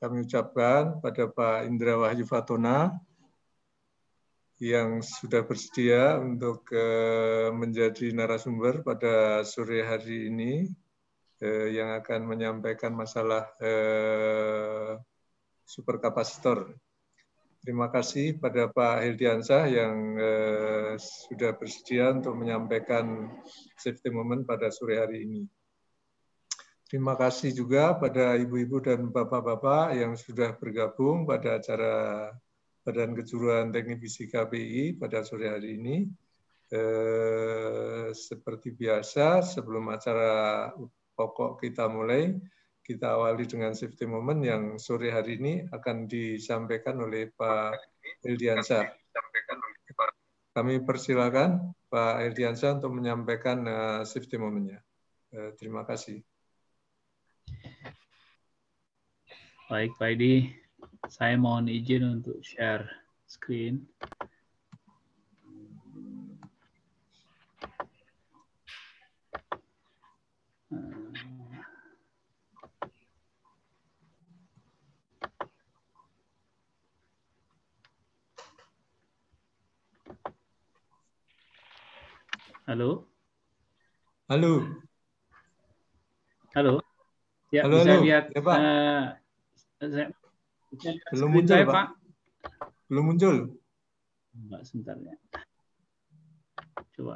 kami ucapkan pada Pak Indra Wahyu Fatona yang sudah bersedia untuk menjadi narasumber pada sore hari ini yang akan menyampaikan masalah superkapasitor. Terima kasih pada Pak Hildiansyah yang sudah bersedia untuk menyampaikan safety moment pada sore hari ini. Terima kasih juga pada ibu-ibu dan bapak-bapak yang sudah bergabung pada acara Badan Kejuruan Teknik Fisika BI pada sore hari ini. Seperti biasa, sebelum acara pokok kita mulai, kita awali dengan safety moment yang sore hari ini akan disampaikan oleh Pak Hildiansyah. Kami persilakan Pak Hildiansyah untuk menyampaikan safety moment-nya. Terima kasih. Baik, Pak Edi, saya mohon izin untuk share screen. Halo? Halo. Halo? Ya, Halo, bisa halo. lihat Ya, Pak. Belum muncul, saya, Pak. Belum muncul. Mbak, sebentar ya.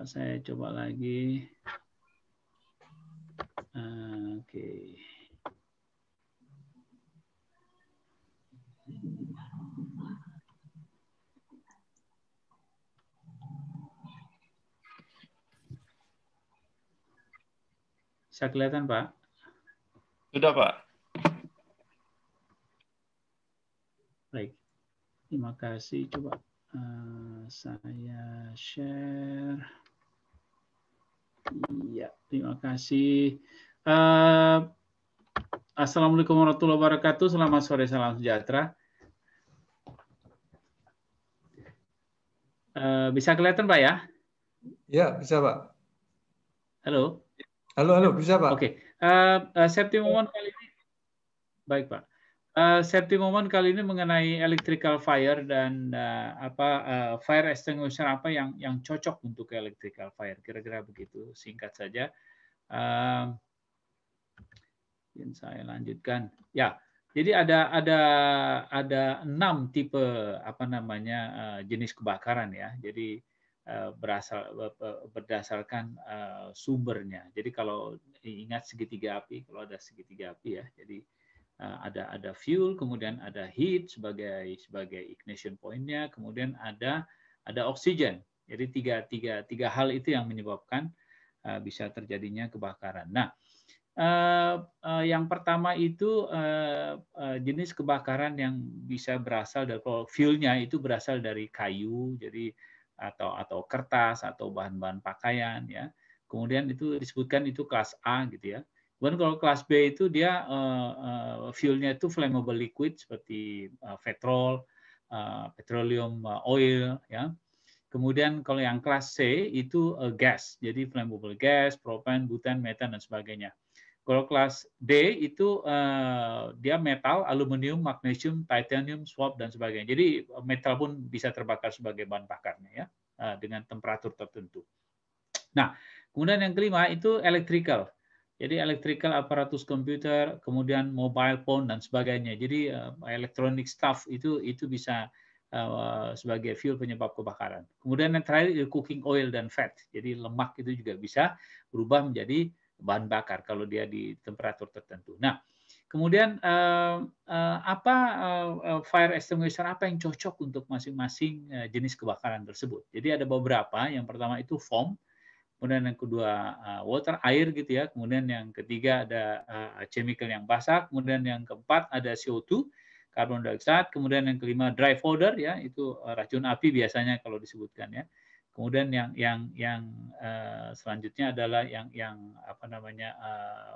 Saya coba lagi. Oke. Bisa kelihatan, Pak? Sudah, Pak. Baik. Terima kasih. Coba saya share. Iya, terima kasih. Assalamualaikum warahmatullahi wabarakatuh. Selamat sore, salam sejahtera. Bisa kelihatan, Pak ya? Ya, bisa, Pak. Halo? Halo, halo, bisa, Pak. Oke. Safety moment kali ini. Baik, Pak. Safety moment kali ini mengenai electrical fire dan fire extinguisher apa yang cocok untuk electrical fire. Kira-kira begitu, singkat saja. Yang saya lanjutkan. Ya. Jadi ada 6 tipe jenis kebakaran ya. Jadi berdasarkan sumbernya. Jadi kalau ingat segitiga api, kalau ada segitiga api ya. Jadi ada fuel, kemudian ada heat sebagai ignition point-nya, kemudian ada oksigen. Jadi tiga hal itu yang menyebabkan bisa terjadinya kebakaran. Nah, yang pertama itu jenis kebakaran yang bisa berasal dari, kalau fuel-nya itu berasal dari kayu, jadi atau kertas atau bahan-bahan pakaian ya. Kemudian itu disebutkan itu kelas A gitu ya. Kemudian kalau kelas B itu dia fuel-nya itu flammable liquid seperti petrol, petroleum oil ya. Kemudian kalau yang kelas C itu gas, jadi flammable gas, propan, butan, metan dan sebagainya. Kalau kelas D itu dia metal, aluminium, magnesium, titanium, swab dan sebagainya. Jadi metal pun bisa terbakar sebagai bahan bakarnya ya dengan temperatur tertentu. Nah, kemudian yang kelima itu electrical. Jadi electrical aparatus komputer, kemudian mobile phone dan sebagainya. Jadi electronic stuff itu bisa sebagai fuel penyebab kebakaran. Kemudian yang terakhir cooking oil dan fat. Jadi lemak itu juga bisa berubah menjadi bahan bakar kalau dia di temperatur tertentu. Nah, kemudian fire extinguisher apa yang cocok untuk masing-masing jenis kebakaran tersebut? Jadi ada beberapa. Yang pertama itu foam. Kemudian yang kedua water, air gitu ya. Kemudian yang ketiga ada chemical yang basah. Kemudian yang keempat ada CO2, carbon dioxide. Kemudian yang kelima dry powder ya, itu racun api biasanya kalau disebutkan ya. Kemudian yang selanjutnya adalah yang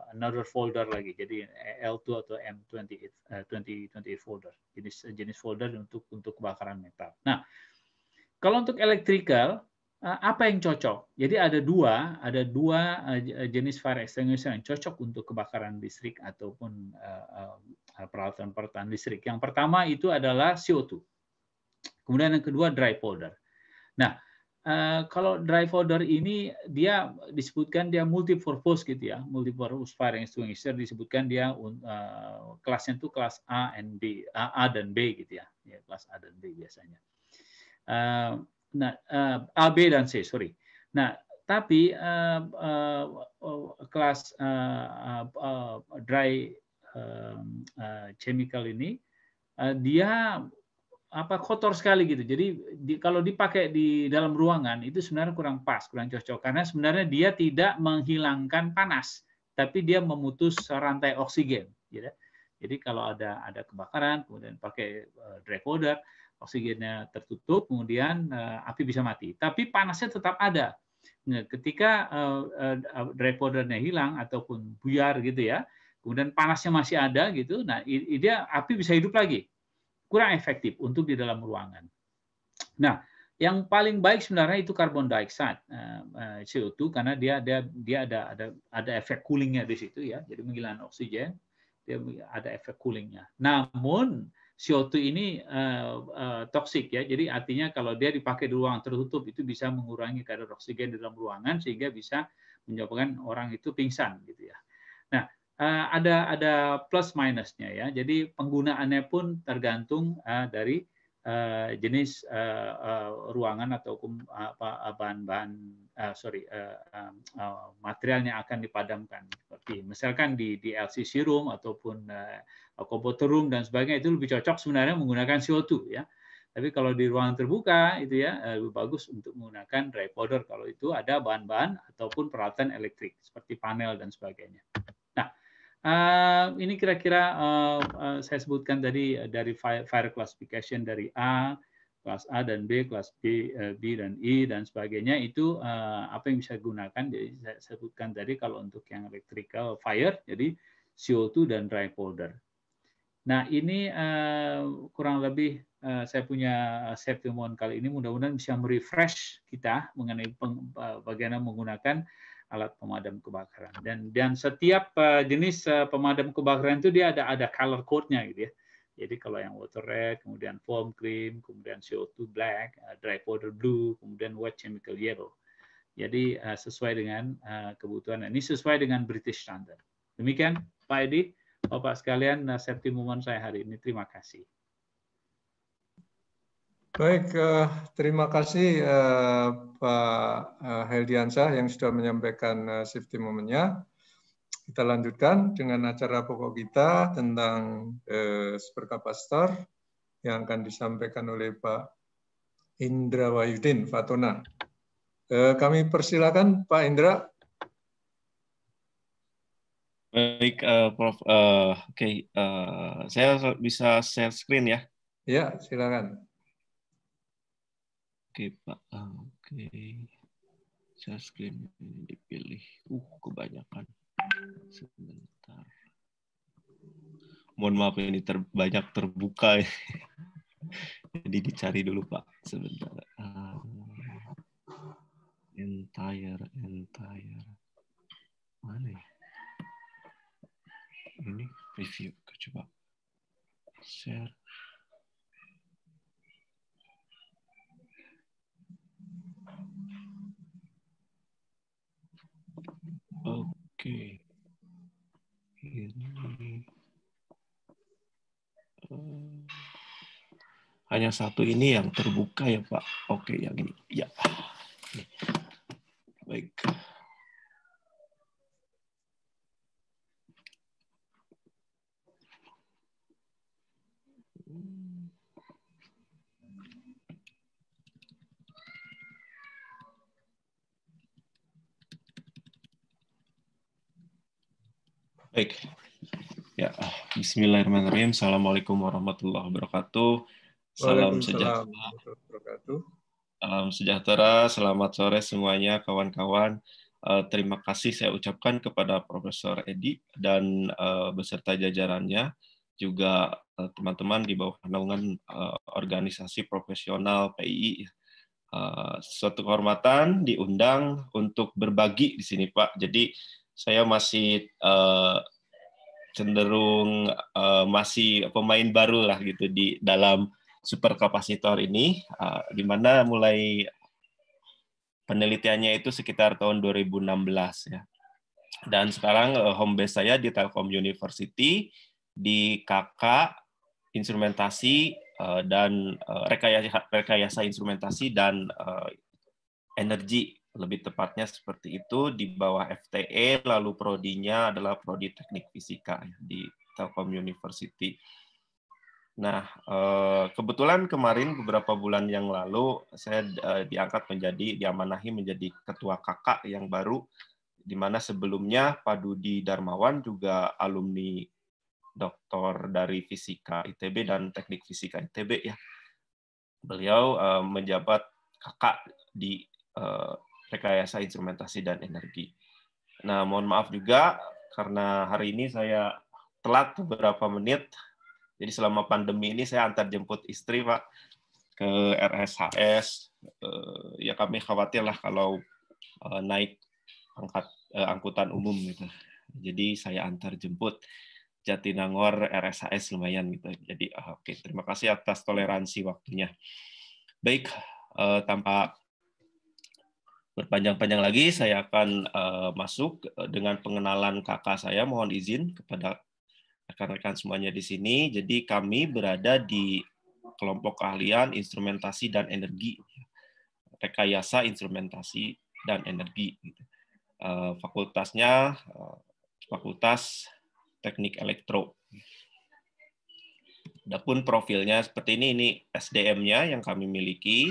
another folder lagi. Jadi L2 atau M28 folder. Jenis folder untuk kebakaran metal. Nah, kalau untuk electrical apa yang cocok? Jadi ada dua jenis fire extinguisher yang cocok untuk kebakaran listrik ataupun peralatan-peralatan listrik. Yang pertama itu adalah CO2. Kemudian yang kedua dry powder. Nah, kalau dry powder ini dia disebutkan dia multi-purpose gitu ya, multi-purpose fire extinguisher, disebutkan dia kelasnya itu kelas A dan B gitu ya, kelas A dan B biasanya. Nah, A, B dan C, sorry. Nah, tapi kelas dry chemical ini dia kotor sekali gitu. Jadi kalau dipakai di dalam ruangan itu sebenarnya kurang pas, kurang cocok karena sebenarnya dia tidak menghilangkan panas, tapi dia memutus rantai oksigen. Gitu. Jadi kalau ada kebakaran, kemudian pakai dry powder, oksigennya tertutup, kemudian api bisa mati. Tapi panasnya tetap ada. Nah, ketika dry powdernya hilang ataupun buyar gitu ya, kemudian panasnya masih ada gitu, nah dia api bisa hidup lagi. Kurang efektif untuk di dalam ruangan. Nah, yang paling baik sebenarnya itu carbon dioxide CO2 karena dia ada efek coolingnya di situ ya, jadi menghilangkan oksigen, dia ada efek coolingnya. Namun CO2 ini toksik ya, jadi artinya kalau dia dipakai di ruangan tertutup itu bisa mengurangi kadar oksigen di dalam ruangan sehingga bisa menyebabkan orang itu pingsan gitu ya. Nah, ada plus minusnya ya. Jadi penggunaannya pun tergantung dari jenis ruangan ataupun bahan-bahan material yang akan dipadamkan. Seperti misalkan di LCC room ataupun komputer room dan sebagainya itu lebih cocok sebenarnya menggunakan CO2 ya. Tapi kalau di ruangan terbuka itu ya lebih bagus untuk menggunakan dry powder kalau itu ada bahan-bahan ataupun peralatan elektrik seperti panel dan sebagainya. Nah, ini kira-kira saya sebutkan tadi dari fire classification dari A, kelas A dan B, kelas B dan E dan sebagainya itu apa yang bisa digunakan. Jadi saya sebutkan tadi kalau untuk yang electrical fire, jadi CO2 dan dry powder. Nah, ini kurang lebih saya punya safety moment kali ini. Mudah-mudahan bisa merefresh kita mengenai bagaimana menggunakan alat pemadam kebakaran. Dan setiap jenis pemadam kebakaran itu dia ada color code-nya gitu ya. Jadi kalau yang water red, kemudian foam cream, kemudian CO2 black, dry powder blue, kemudian wet chemical yellow. Jadi sesuai dengan kebutuhan. Ini sesuai dengan British Standard. Demikian Pak Edi. Bapak sekalian, safety moment saya hari ini. Terima kasih. Baik, terima kasih Pak Heldiansyah yang sudah menyampaikan safety moment-nya. Kita lanjutkan dengan acara pokok kita tentang superkapasitor yang akan disampaikan oleh Pak Indra Wahyudin Fatona. Kami persilakan Pak Indra. Baik, Prof. Oke, saya bisa share screen ya? Ya, silakan. Oke, Pak. Oke, share screen ini dipilih. Kebanyakan. Sebentar. Mohon maaf ini banyak terbuka. Jadi dicari dulu, Pak. Sebentar. Entire. Mana ya? Ini review, coba share. Oke. Ini hanya satu ini yang terbuka ya Pak. Oke, yang ini. Ya. Baik. Baik. Ya, bismillahirrahmanirrahim. Assalamualaikum warahmatullahi wabarakatuh. Salam sejahtera. Salam sejahtera, selamat sore semuanya kawan-kawan. Terima kasih saya ucapkan kepada Profesor Edi dan beserta jajarannya, juga teman-teman di bawah naungan organisasi profesional PII. Suatu kehormatan diundang untuk berbagi di sini, Pak. Jadi saya masih cenderung masih pemain baru lah gitu di dalam superkapasitor ini, di mana mulai penelitiannya itu sekitar tahun 2016 ya. Dan sekarang home base saya di Telkom University di KK instrumentasi dan rekayasa instrumentasi dan energi, lebih tepatnya seperti itu, di bawah FTE, lalu prodinya adalah prodi teknik fisika di Telkom University. Nah, kebetulan kemarin beberapa bulan yang lalu saya diamanahi menjadi ketua KK yang baru, di mana sebelumnya Pak Dudi Darmawan juga alumni doktor dari Fisika ITB dan Teknik Fisika ITB ya. Beliau menjabat kakak di rekayasa instrumentasi dan energi. Nah, mohon maaf juga karena hari ini saya telat beberapa menit. Jadi selama pandemi ini saya antar jemput istri, Pak, ke RSHS. Ya kami khawatir lah kalau naik angkutan umum gitu. Jadi saya antar jemput. Jatinangor RSHS lumayan gitu. Jadi oke, terima kasih atas toleransi waktunya. Baik, tanpa berpanjang-panjang lagi, saya akan masuk dengan pengenalan kakak saya. Mohon izin kepada rekan-rekan semuanya di sini. Jadi kami berada di kelompok keahlian instrumentasi dan energi, rekayasa instrumentasi dan energi. Fakultasnya Fakultas Teknik Elektro. Adapun profilnya seperti ini SDM-nya yang kami miliki.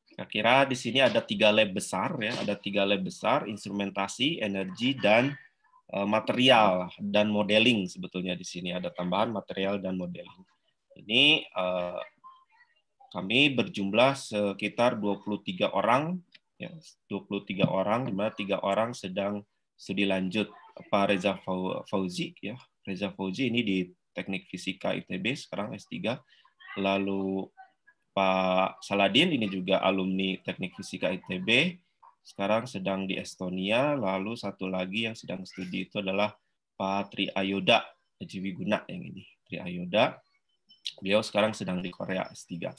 Kira-kira di sini ada 3 lab besar ya, ada 3 lab besar, instrumentasi, energi, dan material dan modeling. Sebetulnya di sini ada tambahan material dan modeling. Ini kami berjumlah sekitar 23 orang, ya, 23 orang, di mana 3 orang sedang studi lanjut. Pak Reza Fauzi, ya, Reza Fauzi ini di Teknik Fisika ITB sekarang S3. Lalu Pak Saladin ini juga alumni Teknik Fisika ITB, sekarang sedang di Estonia. Lalu satu lagi yang sedang studi itu adalah Pak Tri Ayoda Jiwiguna yang ini, Tri Ayoda. Beliau sekarang sedang di Korea S3.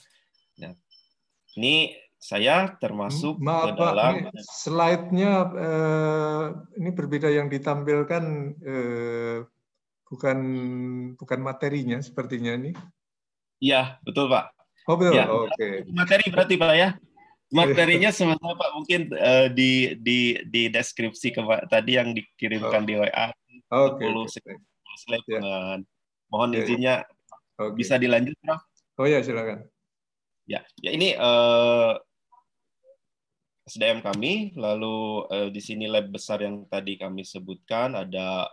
Nah, ini saya termasuk Maaf, ke dalam Pak, slide-nya ini berbeda, yang ditampilkan bukan materinya sepertinya ini. Iya, betul Pak. Oh, betul. Ya, Oke. materi berarti Pak ya. Materinya sebenarnya Pak mungkin di deskripsi tadi yang dikirimkan di WA. Oke. 10 slide. Ya. Mohon izinnya bisa dilanjut, Prof? Oh ya, silakan. Ya ini SDM kami, lalu di sini lab besar yang tadi kami sebutkan, ada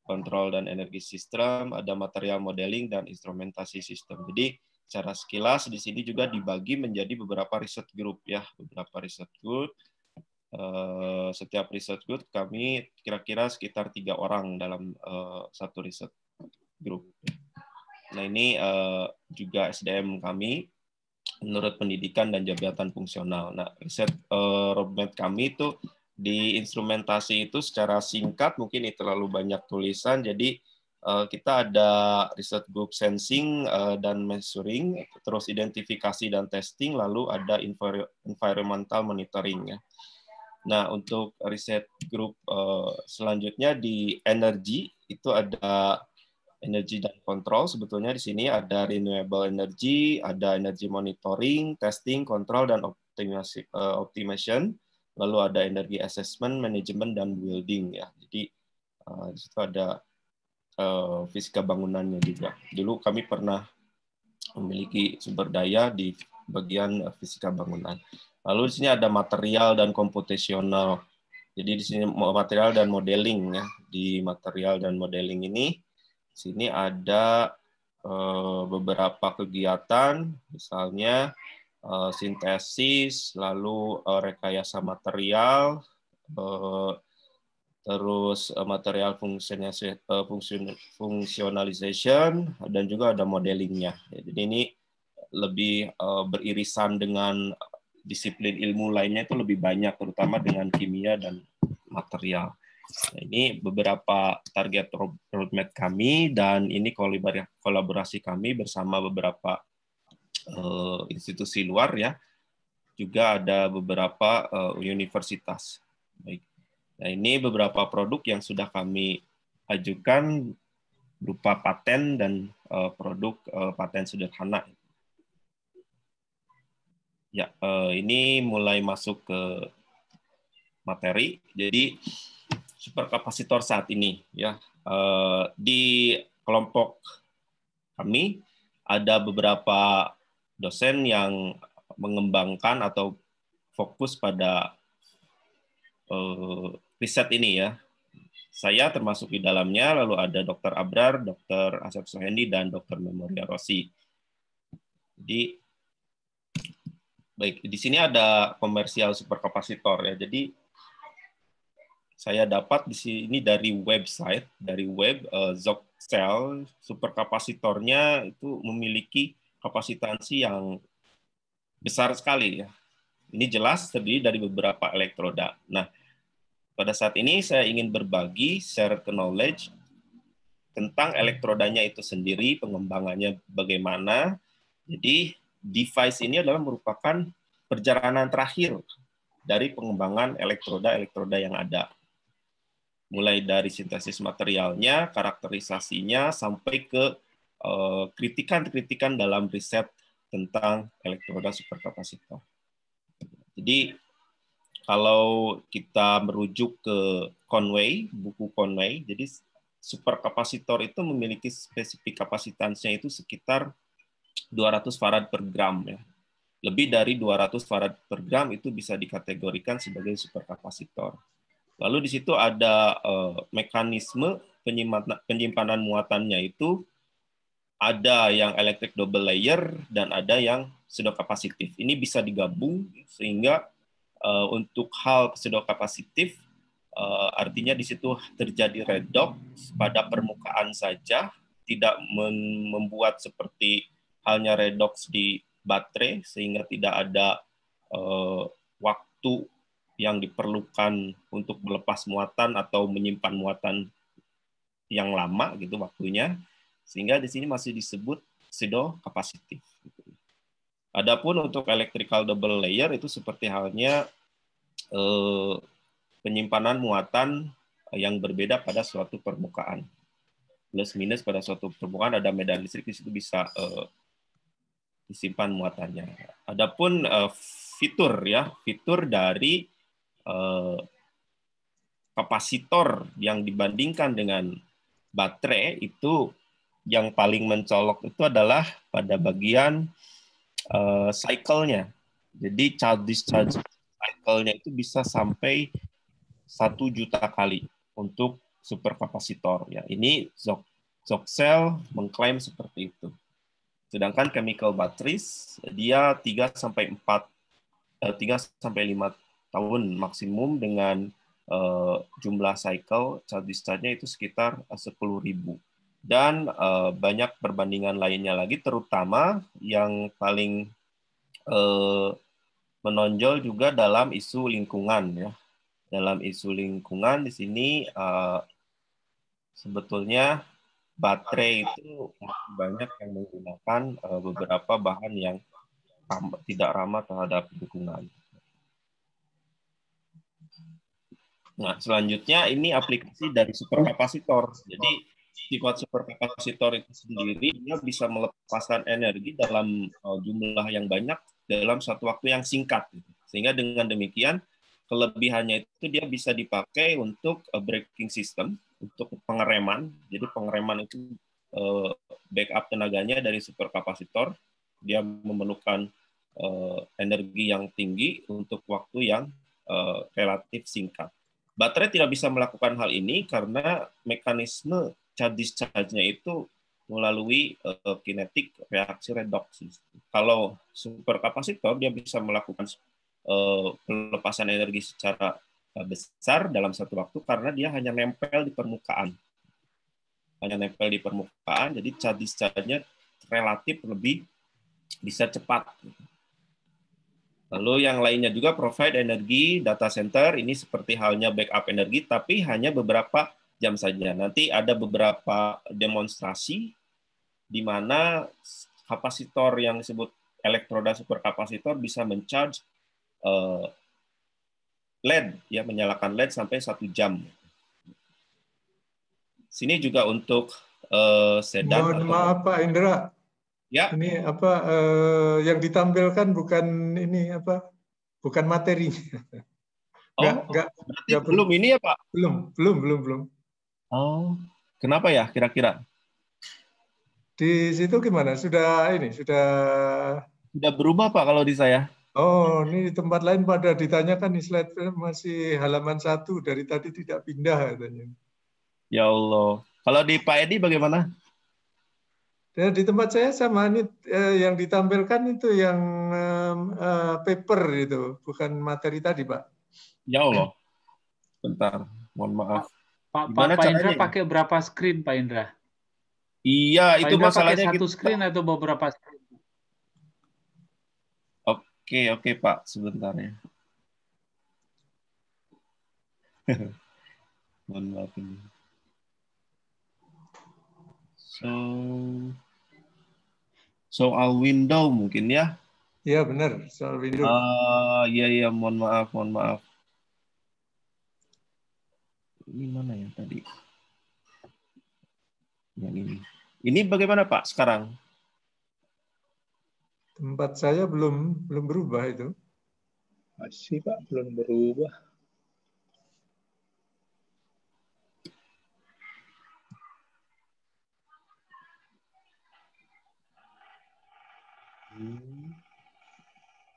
kontrol dan energi sistem, ada material modeling dan instrumentasi sistem. Jadi secara sekilas di sini juga dibagi menjadi beberapa riset group ya, beberapa riset group. Setiap riset group kami kira-kira sekitar 3 orang dalam satu riset group. Nah ini juga SDM kami menurut pendidikan dan jabatan fungsional. Nah, riset roadmap kami itu di instrumentasi itu secara singkat, mungkin ini terlalu banyak tulisan, jadi kita ada riset group sensing dan measuring, terus identifikasi dan testing, lalu ada environmental monitoring. Ya. Nah, untuk riset group selanjutnya di energi, itu ada energi dan kontrol. Sebetulnya di sini ada renewable energy, ada energy monitoring, testing, kontrol, dan optimization. Lalu ada energi assessment, management, dan building. Ya. Jadi di situ ada fisika bangunannya juga. Dulu kami pernah memiliki sumber daya di bagian fisika bangunan. Lalu di sini ada material dan computational. Jadi di sini material dan modeling ya. Di material dan modeling ini sini ada beberapa kegiatan, misalnya sintesis, lalu rekayasa material, terus material functionalization, dan juga ada modelingnya. Jadi ini lebih beririsan dengan disiplin ilmu lainnya itu lebih banyak, terutama dengan kimia dan material. Nah, ini beberapa target roadmap kami, dan ini kolaborasi kami bersama beberapa institusi luar ya. Juga ada beberapa universitas. Baik. Nah, ini beberapa produk yang sudah kami ajukan berupa paten dan produk paten sederhana. Ya, ini mulai masuk ke materi. Jadi superkapasitor saat ini ya, di kelompok kami ada beberapa dosen yang mengembangkan atau fokus pada riset ini ya. Saya termasuk di dalamnya, lalu ada Dr. Abrar, Dr. Asep Sohendi, dan Dr. Memoria Rossi. Jadi baik, di sini ada komersial superkapasitor ya. Jadi saya dapat di sini dari website, dari web Zoxcell, superkapasitornya itu memiliki kapasitansi yang besar sekali ya. Ini jelas terdiri dari beberapa elektroda. Nah, pada saat ini saya ingin berbagi, share knowledge tentang elektrodanya itu sendiri, pengembangannya bagaimana. Jadi device ini adalah merupakan perjalanan terakhir dari pengembangan elektroda-elektroda yang ada. Mulai dari sintesis materialnya, karakterisasinya, sampai ke kritikan-kritikan dalam riset tentang elektroda superkapasitor. Jadi kalau kita merujuk ke Conway, buku Conway, jadi superkapasitor itu memiliki spesifik kapasitansinya itu sekitar 200 farad per gram ya. Lebih dari 200 farad per gram itu bisa dikategorikan sebagai superkapasitor. Lalu di situ ada mekanisme penyimpanan muatannya itu ada yang electric double layer dan ada yang pseudokapasitif. Ini bisa digabung sehingga untuk hal pseudokapasitif artinya di situ terjadi redox pada permukaan saja, tidak membuat seperti halnya redox di baterai sehingga tidak ada waktu yang diperlukan untuk melepas muatan atau menyimpan muatan yang lama gitu waktunya, sehingga di sini masih disebut pseudokapasitif. Adapun untuk electrical double layer itu seperti halnya penyimpanan muatan yang berbeda pada suatu permukaan. Plus minus pada suatu permukaan ada medan listrik, di situ bisa disimpan muatannya. Adapun fitur ya, fitur dari kapasitor yang dibandingkan dengan baterai itu yang paling mencolok itu adalah pada bagian cycle-nya. Jadi charge discharge cycle-nya itu bisa sampai 1 juta kali untuk superkapasitor ya. Ini Zoxcell mengklaim seperti itu. Sedangkan chemical batteries dia 3 sampai 5 tahun maksimum dengan jumlah cycle charge discharge-nya itu sekitar 10.000. Dan banyak perbandingan lainnya lagi, terutama yang paling menonjol juga dalam isu lingkungan ya. Dalam isu lingkungan di sini sebetulnya baterai itu masih banyak yang menggunakan beberapa bahan yang tidak ramah terhadap lingkungan. Nah, selanjutnya ini aplikasi dari superkapasitor. Jadi sifat superkapasitor itu sendiri dia bisa melepaskan energi dalam jumlah yang banyak dalam satu waktu yang singkat. Sehingga dengan demikian kelebihannya itu dia bisa dipakai untuk braking system, untuk pengereman. Jadi pengereman itu backup tenaganya dari superkapasitor. Dia memerlukan energi yang tinggi untuk waktu yang relatif singkat. Baterai tidak bisa melakukan hal ini karena mekanisme charge discharge-nya itu melalui kinetik reaksi redox. Kalau superkapasitor dia bisa melakukan pelepasan energi secara besar dalam satu waktu karena dia hanya nempel di permukaan. Hanya nempel di permukaan, jadi charge discharge-nya relatif lebih bisa cepat. Lalu yang lainnya juga provide energi data center, ini seperti halnya backup energi, tapi hanya beberapa jam saja. Nanti ada beberapa demonstrasi di mana kapasitor yang disebut elektroda superkapasitor bisa mencharge LED, ya, menyalakan LED sampai 1 jam. Sini juga untuk sedan. Mohon maaf Pak Indra. Ya. Ini apa yang ditampilkan bukan ini apa? Bukan materinya. Berarti belum ini ya Pak? Belum. Oh, kenapa ya kira-kira? Di situ gimana? Sudah berubah Pak kalau di saya. Oh, ini di tempat lain pada ditanyakan nih slide masih halaman 1 dari tadi tidak pindah katanya. Ya Allah. Kalau di Pak Edi bagaimana? Dan di tempat saya sama ini yang ditampilkan itu yang paper itu, bukan materi tadi, Pak. Ya Allah. Bentar, mohon maaf. Pak Indra pakai berapa screen, Pak Indra? Iya, itu masalahnya. Pakai satu screen atau beberapa screen? Oke, Pak, sebentar ya. Mohon maaf ini. Soal window mungkin ya? Iya benar, soal window. Iya, mohon maaf. Ini mana ya tadi? Yang ini. Ini bagaimana Pak sekarang? Tempat saya belum berubah itu. Masih Pak, belum berubah.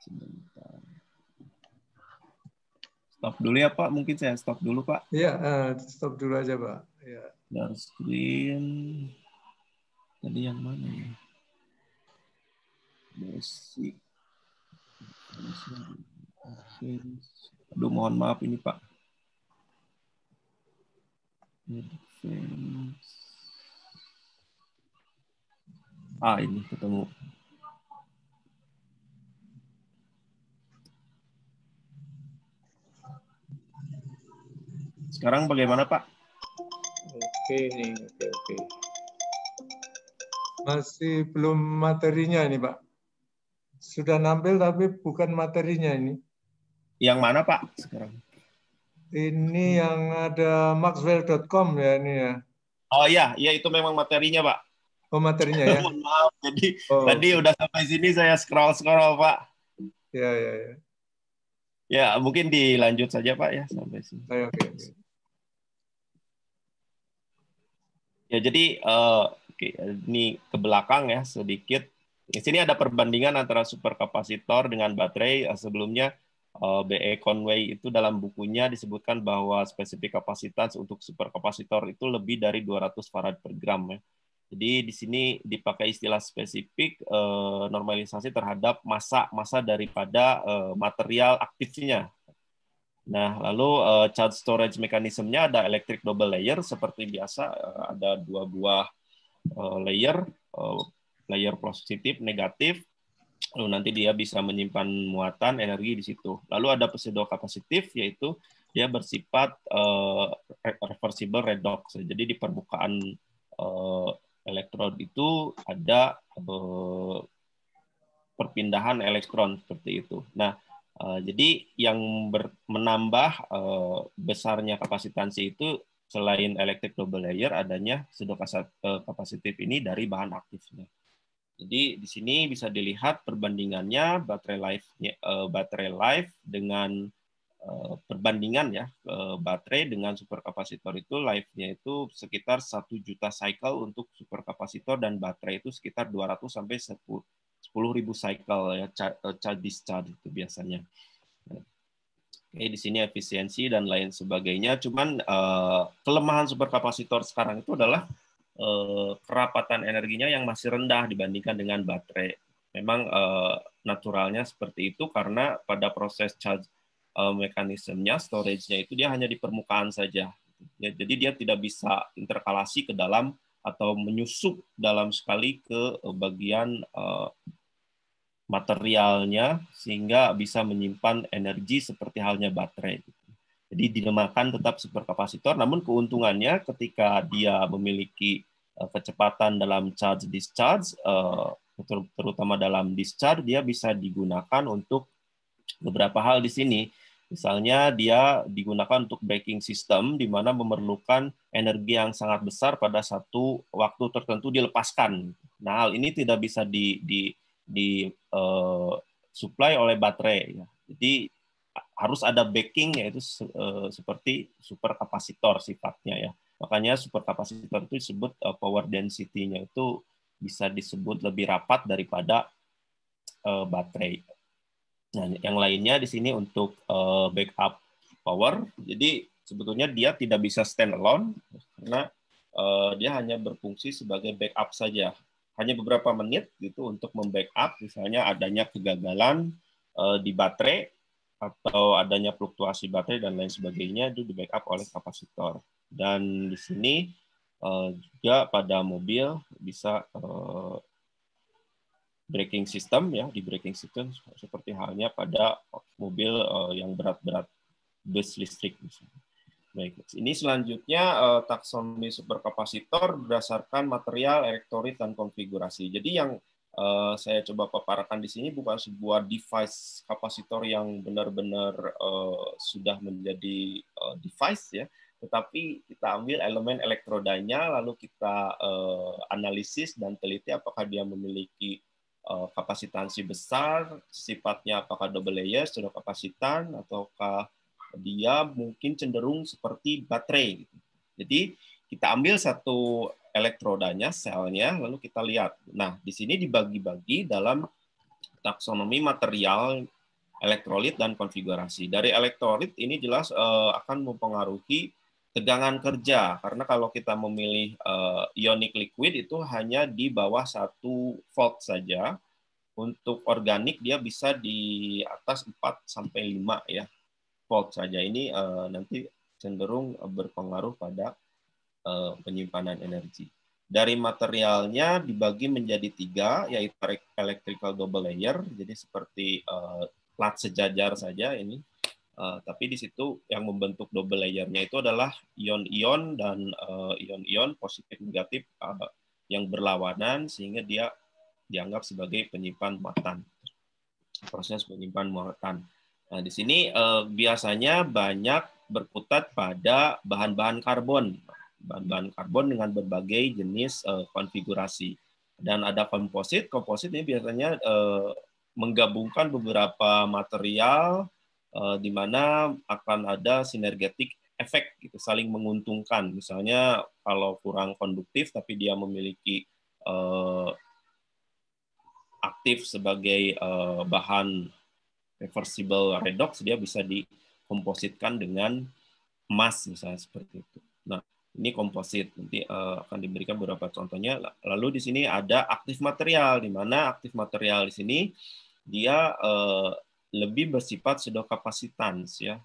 Sebentar. Stop dulu ya Pak, mungkin saya stop dulu Pak. Iya, stop dulu aja Pak. Ya. Share screen. Tadi yang mana ya? Basic. Aduh, mohon maaf ini Pak. Ini ketemu. Sekarang bagaimana Pak? Oke nih, oke. Masih belum materinya ini Pak. Sudah nampil tapi bukan materinya ini. Yang mana Pak sekarang? Ini yang ada maxwell.com ya ini ya. Oh iya, itu memang materinya Pak. Oh materinya ya. Mohon maaf, jadi tadi udah sampai sini saya scroll Pak. Ya. Ya, mungkin dilanjut saja Pak ya sampai sini. Oke. Ya, jadi ini ke belakang ya sedikit. Di sini ada perbandingan antara superkapasitor dengan baterai. Sebelumnya B.E. Conway itu dalam bukunya disebutkan bahwa spesifik kapasitas untuk superkapasitor itu lebih dari 200 farad per gram ya. Jadi di sini dipakai istilah spesifik normalisasi terhadap massa daripada material aktifnya. Nah, lalu charge storage mekanismenya ada electric double layer seperti biasa, ada 2 buah layer positif, negatif. Lalu nanti dia bisa menyimpan muatan energi di situ. Lalu ada pseudo kapasitif, yaitu dia bersifat reversible redox. Jadi di permukaan elektrod itu ada perpindahan elektron seperti itu. Nah, jadi yang menambah besarnya kapasitansi itu selain electric double layer adanya pseudo kapasitif ini dari bahan aktifnya. Jadi di sini bisa dilihat perbandingannya baterai life dengan perbandingan ya baterai dengan superkapasitor itu life-nya itu sekitar 1 juta cycle untuk superkapasitor dan baterai itu sekitar 200 sampai 10.000 cycle ya charge discharge itu biasanya. Oke, di sini efisiensi dan lain sebagainya. Cuman kelemahan superkapasitor sekarang itu adalah kerapatan energinya yang masih rendah dibandingkan dengan baterai. Memang naturalnya seperti itu karena pada proses charge mekanismenya, storage-nya itu dia hanya di permukaan saja. Ya, jadi dia tidak bisa interkalasi ke dalam atau menyusup dalam sekali ke bagian materialnya sehingga bisa menyimpan energi seperti halnya baterai. Jadi dinamakan tetap superkapasitor, namun keuntungannya ketika dia memiliki kecepatan dalam charge discharge, terutama dalam discharge, dia bisa digunakan untuk beberapa hal di sini. Misalnya dia digunakan untuk braking system, di mana memerlukan energi yang sangat besar pada satu waktu tertentu dilepaskan. Nah, hal ini tidak bisa supply oleh baterai. Jadi harus ada backing, yaitu seperti superkapasitor sifatnya ya. Makanya superkapasitor itu disebut power density-nya itu bisa disebut lebih rapat daripada baterai. Nah, yang lainnya di sini untuk backup power. Jadi sebetulnya dia tidak bisa stand alone karena dia hanya berfungsi sebagai backup saja. Hanya beberapa menit gitu untuk membackup, misalnya adanya kegagalan di baterai atau adanya fluktuasi baterai dan lain sebagainya, itu di backup oleh kapasitor. Dan di sini juga pada mobil bisa braking system ya, di braking system seperti halnya pada mobil yang berat-berat, bus listrik misalnya. Baik, ini selanjutnya taksonomi superkapasitor berdasarkan material, elektrolit, dan konfigurasi. Jadi yang saya coba paparkan di sini bukan sebuah device kapasitor yang benar-benar sudah menjadi device ya, tetapi kita ambil elemen elektrodanya, lalu kita analisis dan teliti apakah dia memiliki kapasitansi besar, sifatnya apakah double layer, pseudo kapasitan, ataukah dia mungkin cenderung seperti baterai. Jadi kita ambil satu elektrodanya, selnya, lalu kita lihat. Nah, di sini dibagi-bagi dalam taksonomi material, elektrolit, dan konfigurasi. Dari elektrolit ini jelas akan mempengaruhi tegangan kerja, karena kalau kita memilih ionic liquid itu hanya di bawah 1 volt saja. Untuk organik dia bisa di atas 4 sampai 5 ya volt saja. Ini nanti cenderung berpengaruh pada penyimpanan energi. Dari materialnya dibagi menjadi 3, yaitu electrical double layer, jadi seperti plat sejajar saja ini. Tapi di situ yang membentuk double layernya itu adalah ion-ion dan ion-ion positif negatif yang berlawanan sehingga dia dianggap sebagai penyimpan muatan. Proses penyimpan muatan. Nah, di sini biasanya banyak berkutat pada bahan-bahan karbon. Bahan-bahan karbon dengan berbagai jenis konfigurasi. Dan ada komposit. Komposit ini biasanya menggabungkan beberapa material di mana akan ada sinergetik efek gitu, saling menguntungkan. Misalnya kalau kurang konduktif tapi dia memiliki aktif sebagai bahan reversible redox, dia bisa dikompositkan dengan emas misalnya seperti itu. Nah, ini komposit, nanti akan diberikan beberapa contohnya. Lalu di sini ada aktif material, di mana aktif material di sini dia lebih bersifat pseudokapasitans ya.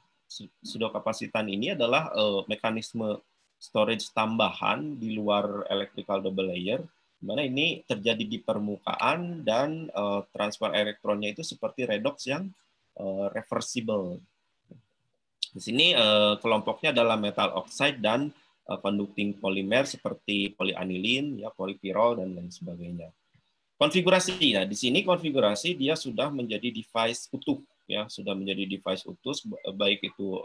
Pseudokapasitan ini adalah mekanisme storage tambahan di luar electrical double layer, di mana ini terjadi di permukaan dan transfer elektronnya itu seperti redox yang reversible. Di sini kelompoknya adalah metal oxide dan conducting polimer seperti polyaniline, ya, polypyrrole dan lain sebagainya. Konfigurasi, nah di sini konfigurasi dia sudah menjadi device utuh, ya, sudah menjadi device utuh, baik itu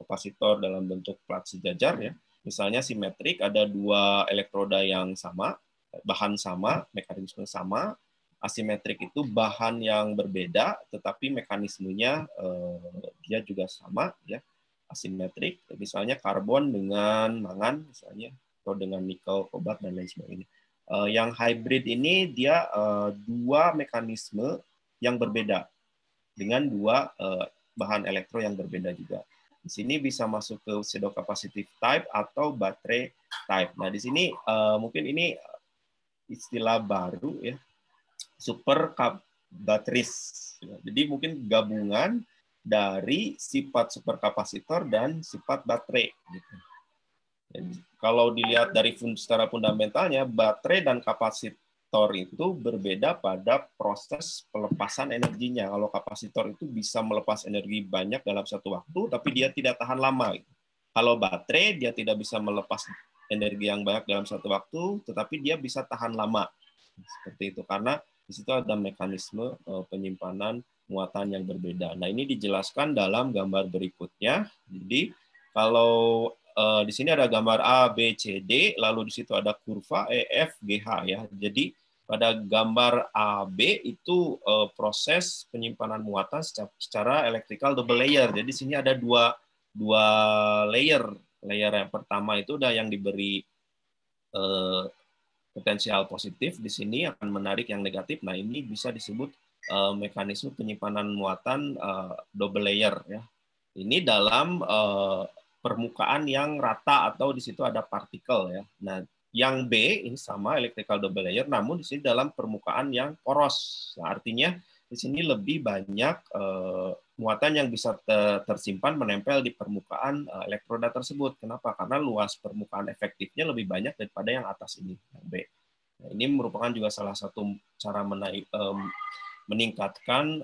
kapasitor dalam bentuk plat sejajar, ya, misalnya simetrik, ada 2 elektroda yang sama, bahan sama, mekanisme sama. Asimetrik itu bahan yang berbeda, tetapi mekanismenya dia juga sama, ya, asimetrik, misalnya karbon dengan mangan, misalnya, atau dengan nikel, kobalt dan lain sebagainya. Yang hybrid ini dia 2 mekanisme yang berbeda dengan 2 bahan elektro yang berbeda juga. Di sini bisa masuk ke pseudocapacitive type atau baterai type. Nah, di sini mungkin ini istilah baru ya, super batteries. Jadi mungkin gabungan dari sifat superkapasitor dan sifat baterai. Gitu. Jadi, kalau dilihat dari secara fundamentalnya, baterai dan kapasitor kapasitor itu berbeda pada proses pelepasan energinya. Kalau kapasitor itu bisa melepas energi banyak dalam satu waktu, tapi dia tidak tahan lama. Kalau baterai, dia tidak bisa melepas energi yang banyak dalam satu waktu, tetapi dia bisa tahan lama. Seperti itu, karena di situ ada mekanisme penyimpanan muatan yang berbeda. Nah, ini dijelaskan dalam gambar berikutnya. Jadi, kalau di sini ada gambar A, B, C, D, lalu di situ ada kurva E, F, G, H ya. Jadi pada gambar A, B itu proses penyimpanan muatan secara electrical double layer. Jadi di sini ada dua layer. Layer yang pertama itu udah yang diberi potensial positif, di sini akan menarik yang negatif. Nah, ini bisa disebut mekanisme penyimpanan muatan double layer ya. Ini dalam permukaan yang rata atau di situ ada partikel ya. Nah, yang B ini sama electrical double layer, namun di sini dalam permukaan yang poros. Nah, artinya di sini lebih banyak muatan yang bisa tersimpan menempel di permukaan elektroda tersebut. Kenapa? Karena luas permukaan efektifnya lebih banyak daripada yang atas ini, yang B. Nah, ini merupakan juga salah satu cara meningkatkan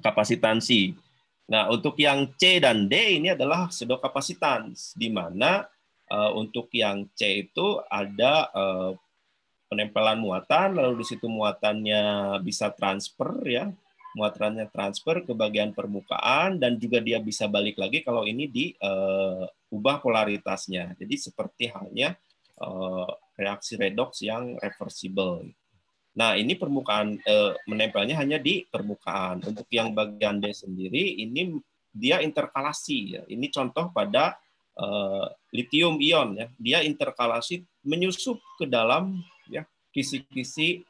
kapasitansi. Nah, untuk yang C dan D ini adalah pseudokapasitans, di mana untuk yang C itu ada penempelan muatan, lalu di situ muatannya bisa transfer ya, muatannya transfer ke bagian permukaan, dan juga dia bisa balik lagi kalau ini diubah polaritasnya. Jadi seperti halnya reaksi redoks yang reversible. Nah, ini permukaan menempelnya hanya di permukaan. Untuk yang bagian D sendiri, ini dia interkalasi. Ya. Ini contoh pada lithium ion. Ya. Dia interkalasi menyusup ke dalam ya, kisi-kisi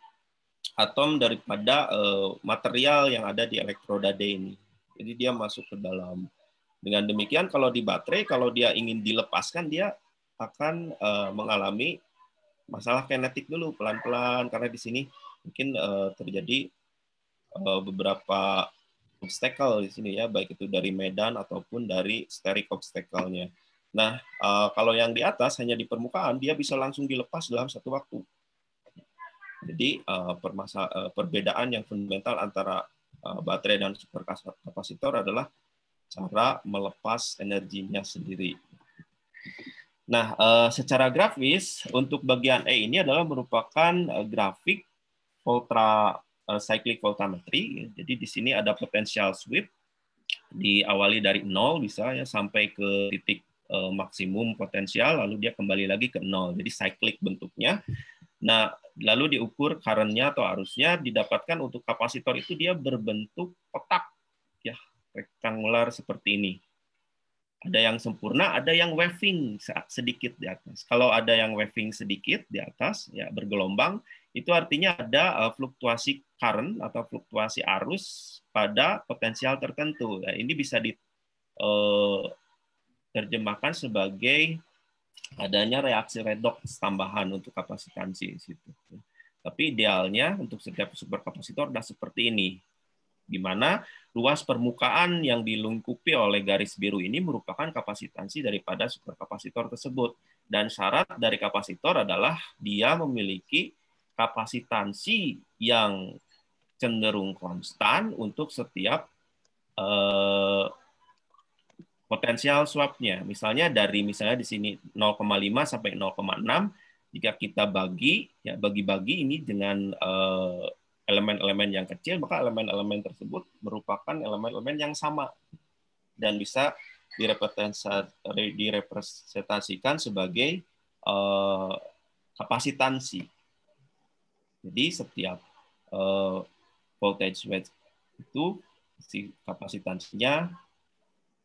atom daripada material yang ada di elektroda D ini. Jadi dia masuk ke dalam. Dengan demikian, kalau di baterai, kalau dia ingin dilepaskan, dia akan mengalami masalah kinetik dulu pelan-pelan, karena di sini mungkin terjadi beberapa obstacle di sini ya, baik itu dari medan ataupun dari steric obstacle-nya. Nah, kalau yang di atas hanya di permukaan, dia bisa langsung dilepas dalam satu waktu. Jadi perbedaan yang fundamental antara baterai dan superkapasitor adalah cara melepas energinya sendiri. Nah, secara grafis untuk bagian E ini adalah merupakan grafik cyclic voltammetry. Jadi di sini ada potential sweep, diawali dari 0 bisa ya sampai ke titik maksimum potensial, lalu dia kembali lagi ke 0. Jadi cyclic bentuknya. Nah, lalu diukur current-nya atau arusnya, didapatkan untuk kapasitor itu dia berbentuk kotak ya, rektangular seperti ini. Ada yang sempurna, ada yang waving sedikit di atas. Kalau ada yang waving sedikit di atas, ya bergelombang, itu artinya ada fluktuasi current atau fluktuasi arus pada potensial tertentu. Nah, ini bisa diterjemahkan sebagai adanya reaksi redoks tambahan untuk kapasitansi di situ. Tapi idealnya untuk setiap superkapasitor sudah seperti ini, di mana luas permukaan yang dilingkupi oleh garis biru ini merupakan kapasitansi daripada superkapasitor tersebut. Dan syarat dari kapasitor adalah dia memiliki kapasitansi yang cenderung konstan untuk setiap potensial swapnya. Misalnya di sini 0,5 sampai 0,6, jika kita bagi ini dengan elemen-elemen yang kecil, maka elemen-elemen tersebut merupakan elemen-elemen yang sama dan bisa direpresentasikan sebagai kapasitansi. Jadi setiap voltage wedge itu si kapasitansinya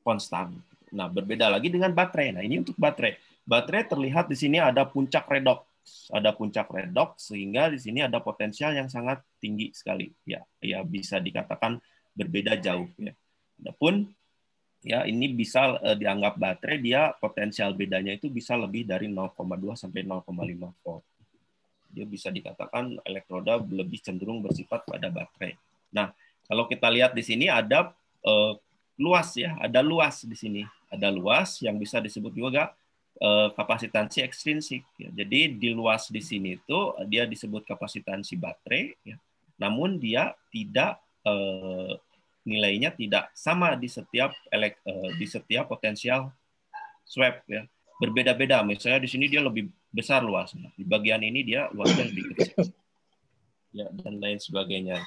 konstan. Nah, berbeda lagi dengan baterai. Nah, ini untuk baterai. Baterai terlihat di sini ada puncak redoks. Ada puncak redoks sehingga di sini ada potensial yang sangat tinggi sekali. Ya bisa dikatakan berbeda jauh ya. Adapun ya ini bisa dianggap baterai, dia potensial bedanya itu bisa lebih dari 0,2 sampai 0,5 volt. Dia bisa dikatakan elektroda lebih cenderung bersifat pada baterai. Nah, kalau kita lihat di sini ada luas ya, ada luas di sini. Ada luas yang bisa disebut juga kapasitansi ekstrinsik. Ya. Jadi di luas di sini itu dia disebut kapasitansi baterai, ya. Namun dia tidak nilainya tidak sama di setiap potensial swab, ya. Berbeda-beda. Misalnya di sini dia lebih besar luasnya, di bagian ini dia luasnya lebih kecil, ya, dan lain sebagainya.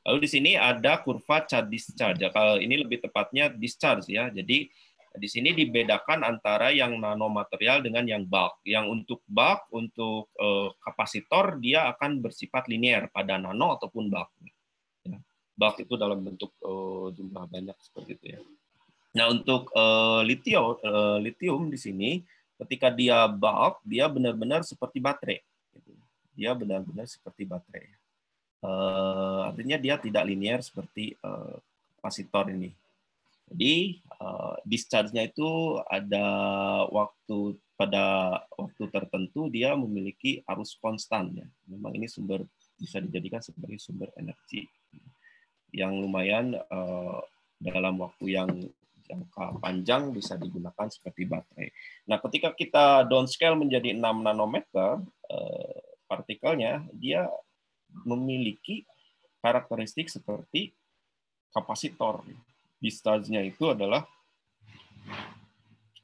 Lalu di sini ada kurva charge discharge. Ya, kalau ini lebih tepatnya discharge, ya. Jadi di sini dibedakan antara yang nanomaterial dengan yang bulk. Yang untuk bulk, untuk kapasitor, dia akan bersifat linear pada nano ataupun bulk. Ya. Bulk itu dalam bentuk jumlah banyak seperti itu, ya. Nah, untuk lithium di sini, ketika dia bulk, dia benar-benar seperti baterai. Dia benar-benar seperti baterai. Artinya dia tidak linear seperti kapasitor ini. Jadi discharge-nya itu ada pada waktu tertentu dia memiliki arus konstan, ya. Memang ini bisa dijadikan sebagai sumber energi yang lumayan dalam waktu yang jangka panjang bisa digunakan seperti baterai. Nah, ketika kita downscale menjadi 6 nanometer, partikelnya dia memiliki karakteristik seperti kapasitor. Discharge-nya itu adalah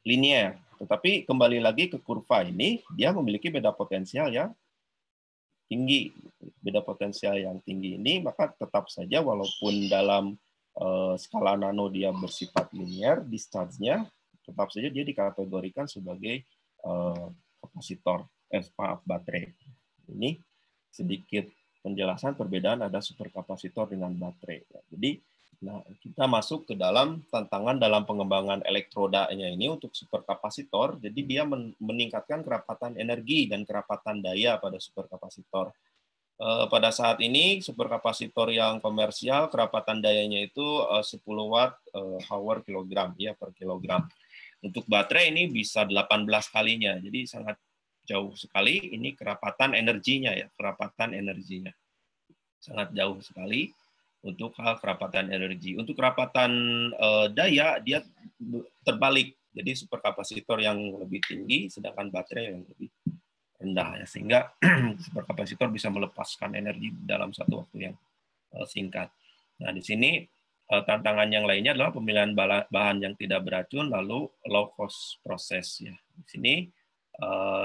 linear. Tetapi kembali lagi ke kurva ini, dia memiliki beda potensial yang tinggi. Beda potensial yang tinggi ini, maka tetap saja walaupun dalam skala nano dia bersifat linear, discharge-nya tetap saja dia dikategorikan sebagai kapasitor, baterai. Ini sedikit penjelasan perbedaan ada superkapasitor dengan baterai. Jadi, nah, kita masuk ke dalam tantangan dalam pengembangan elektrodanya ini untuk superkapasitor. Jadi dia meningkatkan kerapatan energi dan kerapatan daya pada superkapasitor. Pada saat ini superkapasitor yang komersial kerapatan dayanya itu 10 watt hour kilogram, ya, per kilogram. Untuk baterai ini bisa 18 kalinya. Jadi sangat jauh sekali ini kerapatan energinya, ya, kerapatan energinya. Sangat jauh sekali untuk hal kerapatan energi. Untuk kerapatan daya dia terbalik. Jadi superkapasitor yang lebih tinggi sedangkan baterai yang lebih rendah, ya, sehingga superkapasitor bisa melepaskan energi dalam satu waktu yang singkat. Nah, di sini tantangan yang lainnya adalah pemilihan bahan yang tidak beracun lalu low cost proses, ya. Di sini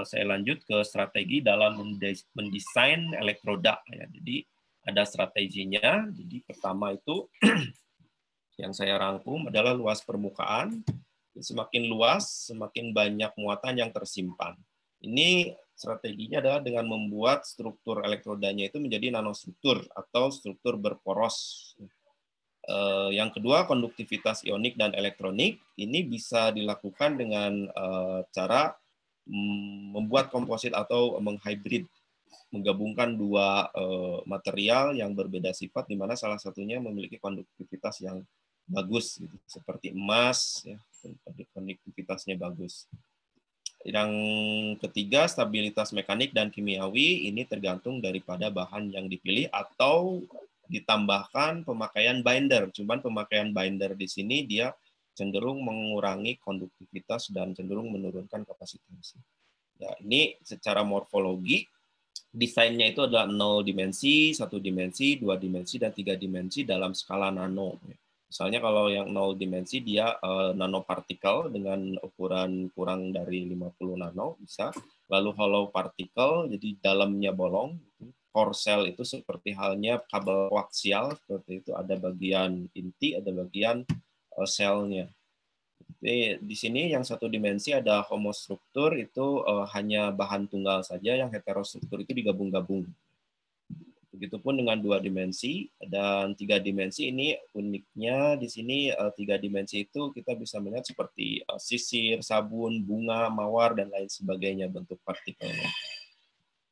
saya lanjut ke strategi dalam mendesain elektroda, ya. Jadi ada strateginya. Jadi pertama itu yang saya rangkum adalah luas permukaan. Semakin luas, semakin banyak muatan yang tersimpan. Ini strateginya adalah dengan membuat struktur elektrodanya itu menjadi nanostruktur atau struktur berporos. Yang kedua, konduktivitas ionik dan elektronik. Ini bisa dilakukan dengan cara membuat komposit atau menghybrid, menggabungkan dua material yang berbeda sifat, di mana salah satunya memiliki konduktivitas yang bagus, gitu, seperti emas, ya, konduktivitasnya bagus. Yang ketiga, stabilitas mekanik dan kimiawi. Ini tergantung daripada bahan yang dipilih atau ditambahkan pemakaian binder. Cuman pemakaian binder di sini dia cenderung mengurangi konduktivitas dan cenderung menurunkan kapasitas. Ya, ini secara morfologi desainnya itu adalah 0 dimensi, 1 dimensi, 2 dimensi, dan 3 dimensi dalam skala nano. Misalnya kalau yang 0 dimensi dia nanopartikel dengan ukuran kurang dari 50 nano bisa. Lalu hollow particle, jadi dalamnya bolong. Core cell itu seperti halnya kabel koaksial, seperti itu, ada bagian inti, ada bagian selnya. Di sini yang 1 dimensi ada homostruktur, itu hanya bahan tunggal saja, yang heterostruktur itu digabung-gabung. Begitupun dengan 2 dimensi dan 3 dimensi. Ini uniknya di sini 3 dimensi itu kita bisa melihat seperti sisir, sabun, bunga, mawar, dan lain sebagainya bentuk partikelnya.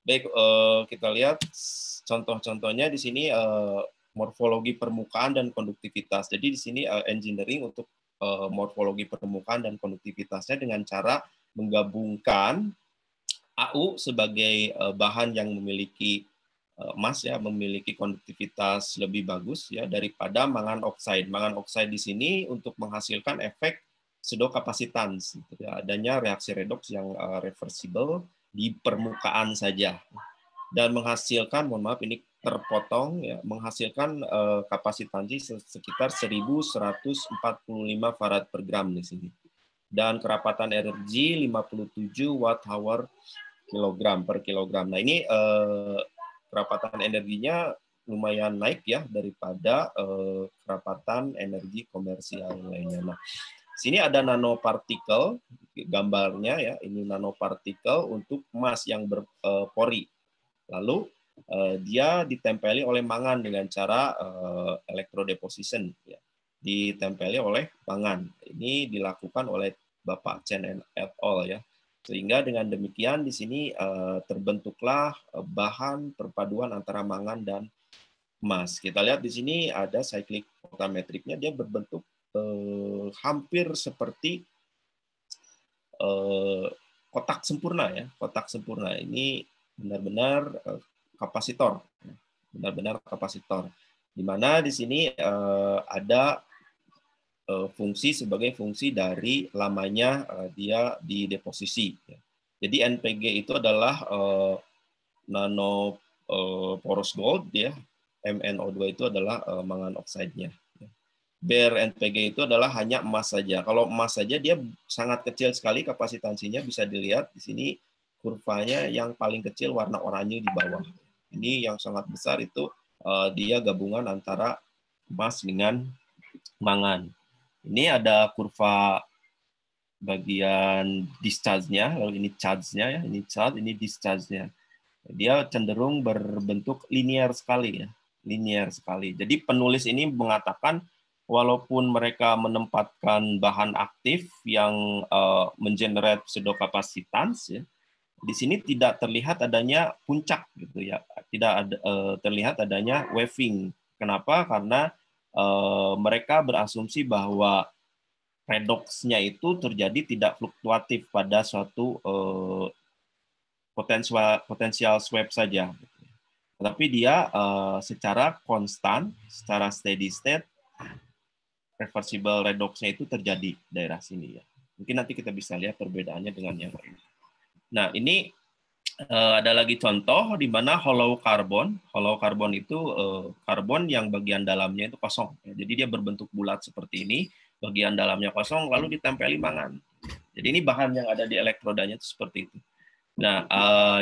Baik, kita lihat contoh-contohnya di sini morfologi permukaan dan konduktivitas. Jadi di sini engineering untuk morfologi permukaan dan konduktivitasnya dengan cara menggabungkan AU sebagai bahan yang memiliki emas, ya, memiliki konduktivitas lebih bagus, ya, daripada mangan oksida. Mangan oksida di sini untuk menghasilkan efek pseudokapasitans, gitu ya. Adanya reaksi redoks yang reversible di permukaan saja dan menghasilkan, mohon maaf ini terpotong ya, menghasilkan kapasitansi sekitar 1145 farad per gram di sini. Dan kerapatan energi 57 watt-hour per kilogram. Nah, ini kerapatan energinya lumayan naik ya daripada kerapatan energi komersial lainnya. Nah, sini ada nanopartikel gambarnya ya, ini nanopartikel untuk emas yang berpori. Lalu dia ditempeli oleh mangan dengan cara electrodeposition ya. Ditempeli oleh mangan. Ini dilakukan oleh Bapak Chen et al. Ya. Sehingga dengan demikian di sini terbentuklah bahan perpaduan antara mangan dan emas. Kita lihat di sini ada cyclic voltammetricnya, dia berbentuk hampir seperti kotak sempurna ya, kotak sempurna. Ini benar-benar kapasitor, benar-benar kapasitor. Di mana di sini ada fungsi sebagai fungsi dari lamanya dia di deposisi. Jadi NPG itu adalah nano porous gold ya, MnO2 itu adalah mangan oxide-nya. Bare NPG itu adalah hanya emas saja. Kalau emas saja dia sangat kecil sekali kapasitansinya, bisa dilihat di sini kurvanya yang paling kecil warna oranye di bawah. Ini yang sangat besar itu dia gabungan antara emas dengan mangan. Ini ada kurva bagian discharge-nya, lalu ini charge-nya ya, ini charge, ini discharge-nya. Dia cenderung berbentuk linear sekali ya, linear sekali. Jadi penulis ini mengatakan walaupun mereka menempatkan bahan aktif yang mengenerate pseudokapasitans ya, di sini tidak terlihat adanya puncak gitu ya, tidak ada, terlihat adanya waving. Kenapa? Karena mereka berasumsi bahwa redoksnya itu terjadi tidak fluktuatif pada suatu potensial swap saja. Tetapi dia secara konstan, secara steady state, reversible redoxnya itu terjadi daerah sini ya. Mungkin nanti kita bisa lihat perbedaannya dengan yang lain. Nah, ini ada lagi contoh di mana hollow carbon. Hollow carbon itu karbon yang bagian dalamnya itu kosong. Jadi dia berbentuk bulat seperti ini, bagian dalamnya kosong, lalu ditempeli mangan. Jadi ini bahan yang ada di elektrodanya itu seperti itu. Nah,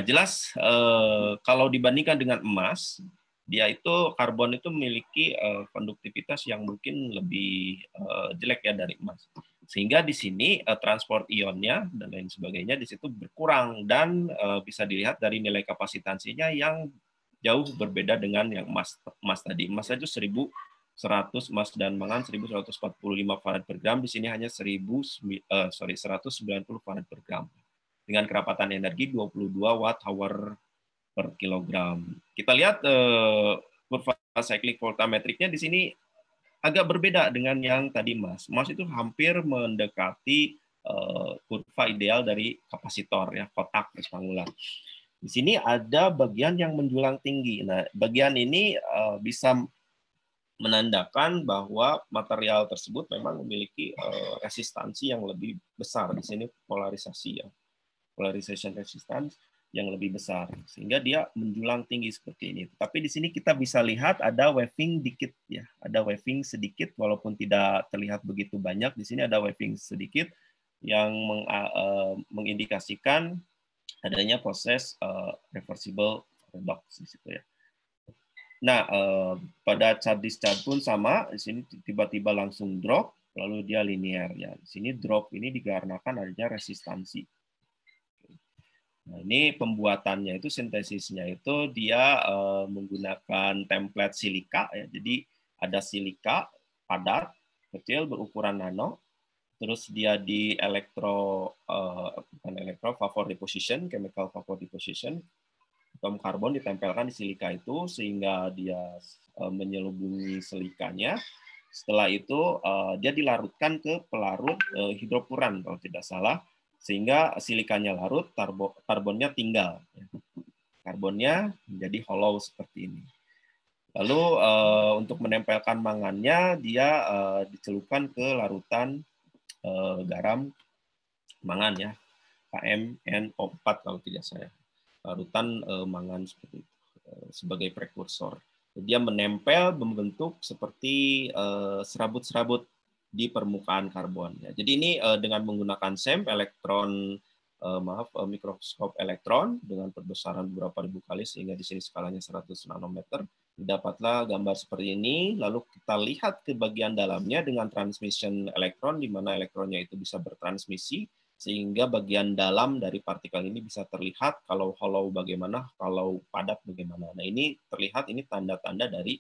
jelas kalau dibandingkan dengan emas, dia itu karbon itu memiliki konduktivitas yang mungkin lebih jelek ya dari emas. Sehingga di sini transport ionnya dan lain sebagainya di situ berkurang dan bisa dilihat dari nilai kapasitansinya yang jauh berbeda dengan yang emas tadi. Emas itu 1100, emas dan mangan 1145 farad per gram, di sini hanya 190 farad per gram. Dengan kerapatan energi 22 watt-hour per kilogram. Kita lihat kurva cyclic voltammetricnya di sini agak berbeda dengan yang tadi emas. Emas itu hampir mendekati kurva ideal dari kapasitor ya, kotak rektangular. Di sini ada bagian yang menjulang tinggi. Nah, bagian ini bisa menandakan bahwa material tersebut memang memiliki resistansi yang lebih besar. Di sini polarisasi ya, polarization resistance yang lebih besar, sehingga dia menjulang tinggi seperti ini. Tapi di sini kita bisa lihat ada waving dikit ya, ada waving sedikit walaupun tidak terlihat begitu banyak. Di sini ada waving sedikit yang mengindikasikan adanya proses reversible redox di situ ya. Nah, pada chart discharge pun sama, di sini tiba-tiba langsung drop, lalu dia linear ya. Di sini drop ini dikarenakan adanya resistansi. Nah, ini pembuatannya itu, sintesisnya itu dia menggunakan template silika ya. Jadi ada silika padat kecil berukuran nano, terus dia di vapor deposition, chemical vapor deposition, atom karbon ditempelkan di silika itu sehingga dia menyelubungi silikanya. Setelah itu dia dilarutkan ke pelarut hidropuran kalau tidak salah, sehingga silikanya larut, karbonnya tinggal. Karbonnya menjadi hollow seperti ini. Lalu untuk menempelkan mangannya, dia dicelupkan ke larutan garam mangan ya, KMNO4 kalau tidak salah, larutan mangan seperti itu sebagai prekursor. Dia menempel membentuk seperti serabut-serabut di permukaan karbon. Ya. Jadi ini dengan menggunakan SEM mikroskop elektron dengan perbesaran beberapa ribu kali sehingga di sini skalanya 100 nanometer. Dapatlah gambar seperti ini. Lalu kita lihat ke bagian dalamnya dengan transmission elektron di mana elektronnya itu bisa bertransmisi sehingga bagian dalam dari partikel ini bisa terlihat kalau hollow bagaimana, kalau padat bagaimana. Nah, ini terlihat ini tanda-tanda dari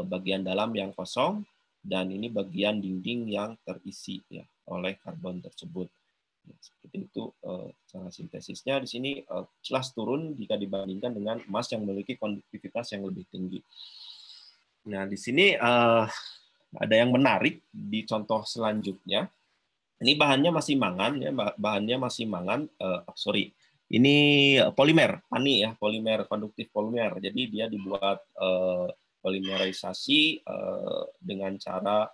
bagian dalam yang kosong dan ini bagian dinding yang terisi ya oleh karbon tersebut. Seperti itu cara sintesisnya. Di sini jelas turun jika dibandingkan dengan emas yang memiliki konduktivitas yang lebih tinggi. Nah, di sini ada yang menarik di contoh selanjutnya. Ini bahannya masih mangan ya, bahannya masih mangan. Ini polimer, PANI ya, polimer konduktif polimer. Jadi dia dibuat polimerisasi dengan cara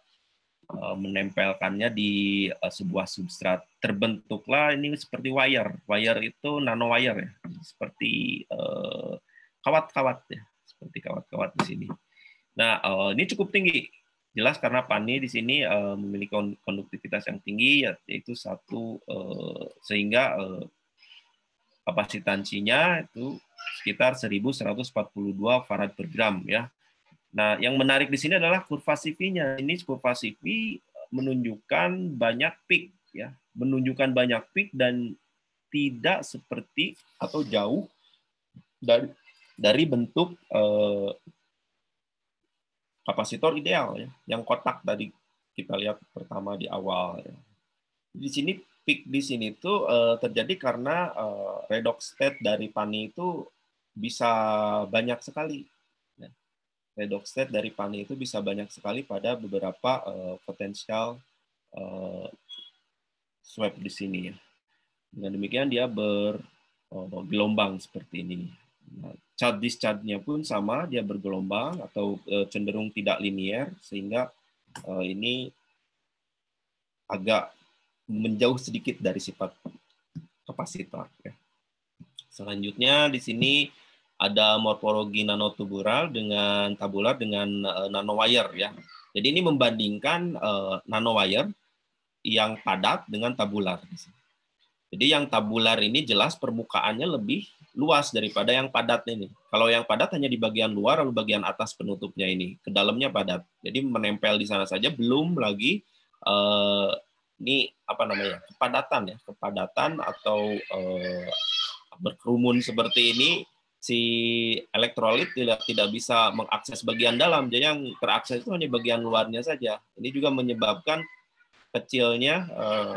menempelkannya di sebuah substrat. Terbentuklah ini seperti wire. Wire itu nanowire ya, seperti kawat-kawat ya, seperti kawat-kawat di sini. Nah, ini cukup tinggi. Jelas karena PANI di sini memiliki konduktivitas yang tinggi, yaitu sehingga kapasitansinya itu sekitar 1142 farad per gram ya. Nah, yang menarik di sini adalah kurva CV-nya. Ini kurva CV menunjukkan banyak peak ya, menunjukkan banyak peak dan tidak seperti atau jauh dari bentuk kapasitor ideal ya, yang kotak tadi kita lihat pertama di awal ya. Di sini peak di sini tuh terjadi karena redox state dari PANI itu bisa banyak sekali. Ya. Redox state dari PANI itu bisa banyak sekali pada beberapa potensial swap di sini ya. Dengan demikian dia bergelombang seperti ini. Nah, charge discharge-nya pun sama, dia bergelombang atau cenderung tidak linier sehingga ini agak menjauh sedikit dari sifat kapasitor. Ya. Selanjutnya di sini ada morfologi nanotubular dengan tabular dengan nanowire ya. Jadi ini membandingkan nanowire yang padat dengan tabular. Jadi yang tabular ini jelas permukaannya lebih luas daripada yang padat ini. Kalau yang padat hanya di bagian luar lalu bagian atas penutupnya ini, ke dalamnya padat. Jadi menempel di sana saja, belum lagi ini apa namanya kepadatan ya, kepadatan atau berkerumun seperti ini, si elektrolit tidak bisa mengakses bagian dalam. Jadi yang terakses itu hanya bagian luarnya saja. Ini juga menyebabkan kecilnya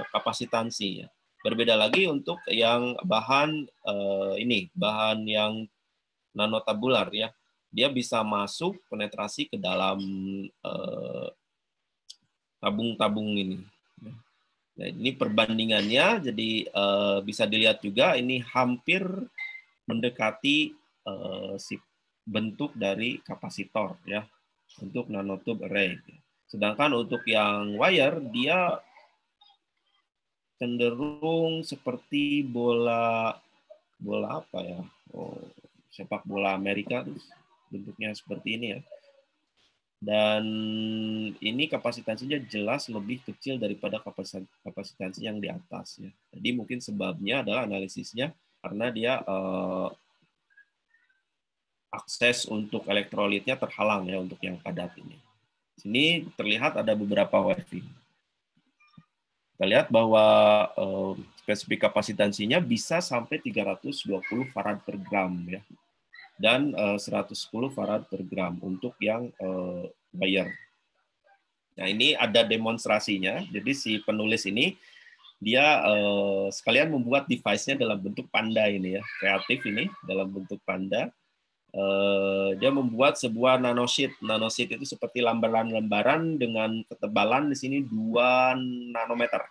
kapasitansi. Ya. Berbeda lagi untuk yang bahan bahan yang nanotabular ya, dia bisa masuk penetrasi ke dalam tabung-tabung ini. Nah, ini perbandingannya, jadi bisa dilihat juga ini hampir mendekati si bentuk dari kapasitor ya untuk nanotube array. Sedangkan untuk yang wire dia cenderung seperti bola apa ya? Sepak bola Amerika bentuknya seperti ini ya. Dan ini kapasitansinya jelas lebih kecil daripada kapasitansi yang di atas ya. Jadi mungkin sebabnya adalah analisisnya karena dia akses untuk elektrolitnya terhalang ya untuk yang padat ini. Sini terlihat ada beberapa waving. Kita lihat bahwa spesifik kapasitansinya bisa sampai 320 farad per gram ya, dan 110 farad per gram untuk yang wire. Nah ini ada demonstrasinya. Jadi si penulis ini dia sekalian membuat device-nya dalam bentuk panda ini ya, kreatif ini dalam bentuk panda. Dia membuat sebuah nanosheet. Nanosheet itu seperti lembaran-lembaran dengan ketebalan di sini 2 nanometer.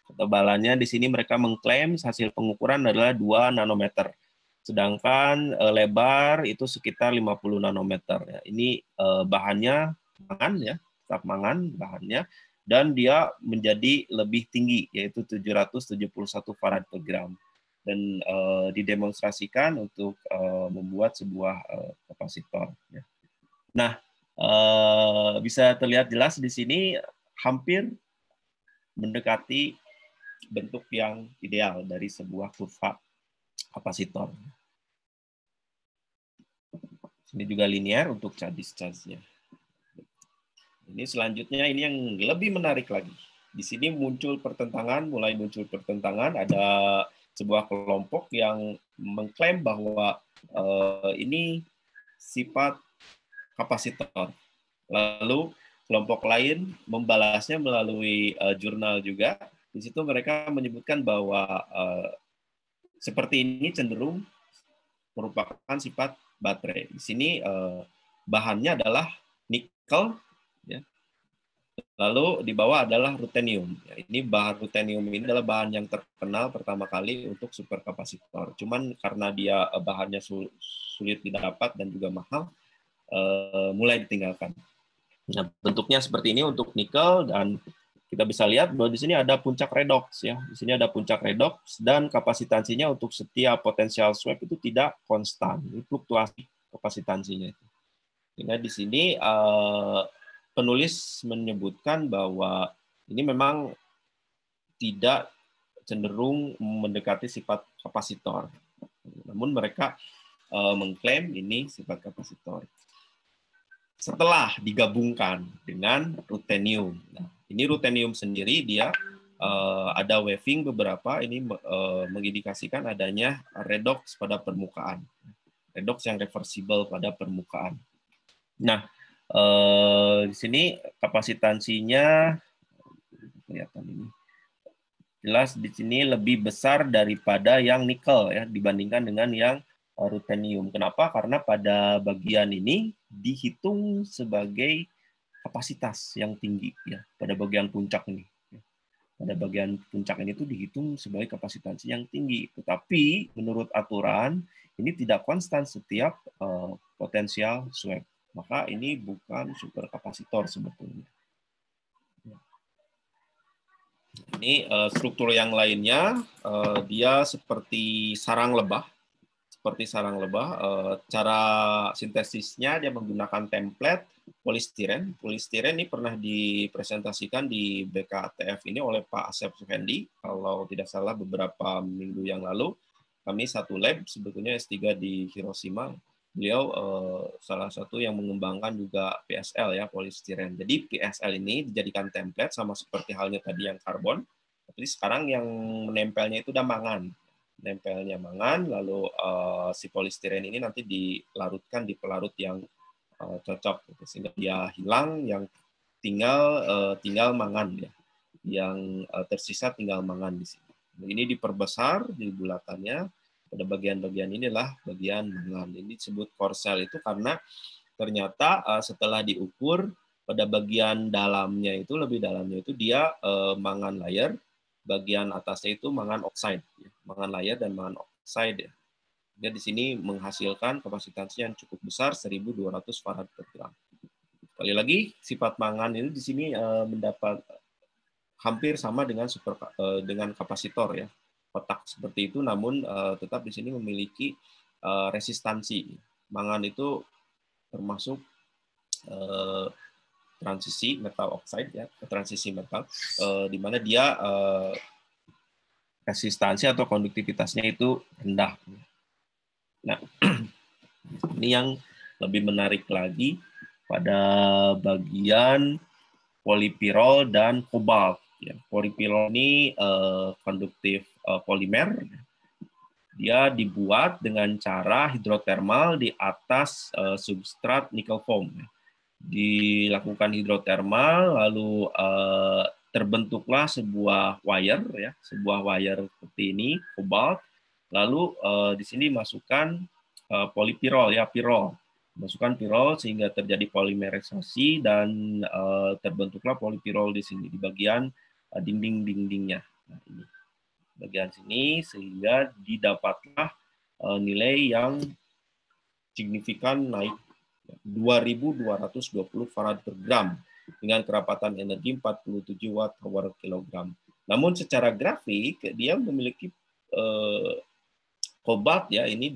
Ketebalannya di sini mereka mengklaim hasil pengukuran adalah 2 nanometer. Sedangkan lebar itu sekitar 50 nanometer. Ini bahannya mangan ya, tetap mangan bahannya. dan dia menjadi lebih tinggi, yaitu 771 farad per gram, dan didemonstrasikan untuk membuat sebuah kapasitor. Nah, bisa terlihat jelas di sini hampir mendekati bentuk yang ideal dari sebuah kurva kapasitor. Ini juga linear untuk charge-nya. Ini selanjutnya ini yang lebih menarik lagi. Di sini mulai muncul pertentangan. Ada sebuah kelompok yang mengklaim bahwa ini sifat kapasitor. Lalu kelompok lain membalasnya melalui jurnal juga. Di situ mereka menyebutkan bahwa seperti ini cenderung merupakan sifat baterai. Di sini bahannya adalah nikel, ya. Lalu di bawah adalah ruthenium. Ya, ini bahan ruthenium ini adalah bahan yang terkenal pertama kali untuk superkapasitor. Cuman karena dia bahannya sulit didapat dan juga mahal, mulai ditinggalkan. Nah, bentuknya seperti ini untuk nikel, dan kita bisa lihat bahwa di sini ada puncak redox, ya. Di sini ada puncak redox, dan kapasitansinya untuk setiap potensial swap itu tidak konstan. Ini fluktuasi kapasitansinya itu. Sehingga di sini penulis menyebutkan bahwa ini memang tidak cenderung mendekati sifat kapasitor. Namun mereka mengklaim ini sifat kapasitor. Setelah digabungkan dengan ruthenium. Nah, ini ruthenium sendiri dia ada waving beberapa, ini mengindikasikan adanya redox pada permukaan. Redox yang reversible pada permukaan. Nah, di sini kapasitansinya kelihatan ini. Jelas di sini lebih besar daripada yang nikel, ya, dibandingkan dengan yang ruthenium. Kenapa? Karena pada bagian ini dihitung sebagai kapasitas yang tinggi, ya, pada bagian puncak ini. Pada bagian puncak ini tuh dihitung sebagai kapasitansi yang tinggi. Tetapi menurut aturan ini tidak konstan setiap potensial swap. Maka ini bukan superkapasitor sebetulnya. Ini struktur yang lainnya, dia seperti sarang lebah. Cara sintesisnya dia menggunakan template polistiren. Polistiren ini pernah dipresentasikan di BKTF ini oleh Pak Asep Suhendi, kalau tidak salah beberapa minggu yang lalu. Kami satu lab sebetulnya S3 di Hiroshima. Beliau salah satu yang mengembangkan juga PSL, ya, polistiren. Jadi PSL ini dijadikan template sama seperti halnya tadi yang karbon. Tapi sekarang yang menempelnya itu udah mangan. Nempelnya mangan, lalu si polistiren ini nanti dilarutkan di pelarut yang cocok, gitu, sehingga dia hilang, yang tinggal mangan, ya, yang tersisa tinggal mangan di sini. Ini diperbesar di bulatannya, pada bagian-bagian inilah bagian mangan. Ini disebut core cell itu karena ternyata setelah diukur pada bagian dalamnya itu, lebih dalamnya itu dia mangan layer. Bagian atasnya itu mangan oxide, ya. Mangan layer dan mangan oxide, ya. Dia di sini menghasilkan kapasitansi yang cukup besar, 1.200 farad per gram. Sekali lagi, sifat mangan ini di sini mendapat hampir sama dengan dengan kapasitor, ya. Kotak seperti itu, namun tetap di sini memiliki resistansi. Mangan itu termasuk transisi metal oxide, ya, transisi metal, di mana dia resistansi atau konduktivitasnya itu rendah. Nah, ini yang lebih menarik lagi pada bagian polipirol dan kobalt. Ya, polipirol ini konduktif polimer. Dia dibuat dengan cara hidrotermal di atas substrat nikel foam. Dilakukan hidrotermal, lalu terbentuklah sebuah wire, ya, sebuah wire seperti ini, kobalt. Lalu di sini masukkan polipirol, ya, pirol. Masukkan pirol sehingga terjadi polimerisasi dan terbentuklah polipirol di sini di bagian dinding-dindingnya. Nah, ini bagian sini, sehingga didapatlah nilai yang signifikan naik 2.220 farad per gram dengan kerapatan energi 47 watt per kilogram. Namun secara grafik dia memiliki kobalt ya, ini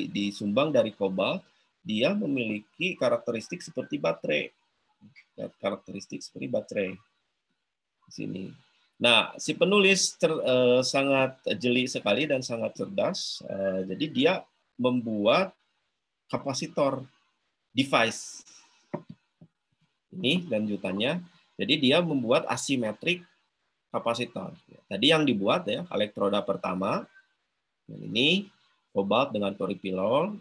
disumbang dari kobalt, dia memiliki karakteristik seperti baterai. Karakteristik seperti baterai. Di sini. Nah, si penulis sangat jeli sekali dan sangat cerdas. Jadi dia membuat kapasitor device. Ini lanjutannya. Jadi dia membuat asimetrik kapasitor. Tadi yang dibuat ya, elektroda pertama. Ini kobalt dengan polipilol.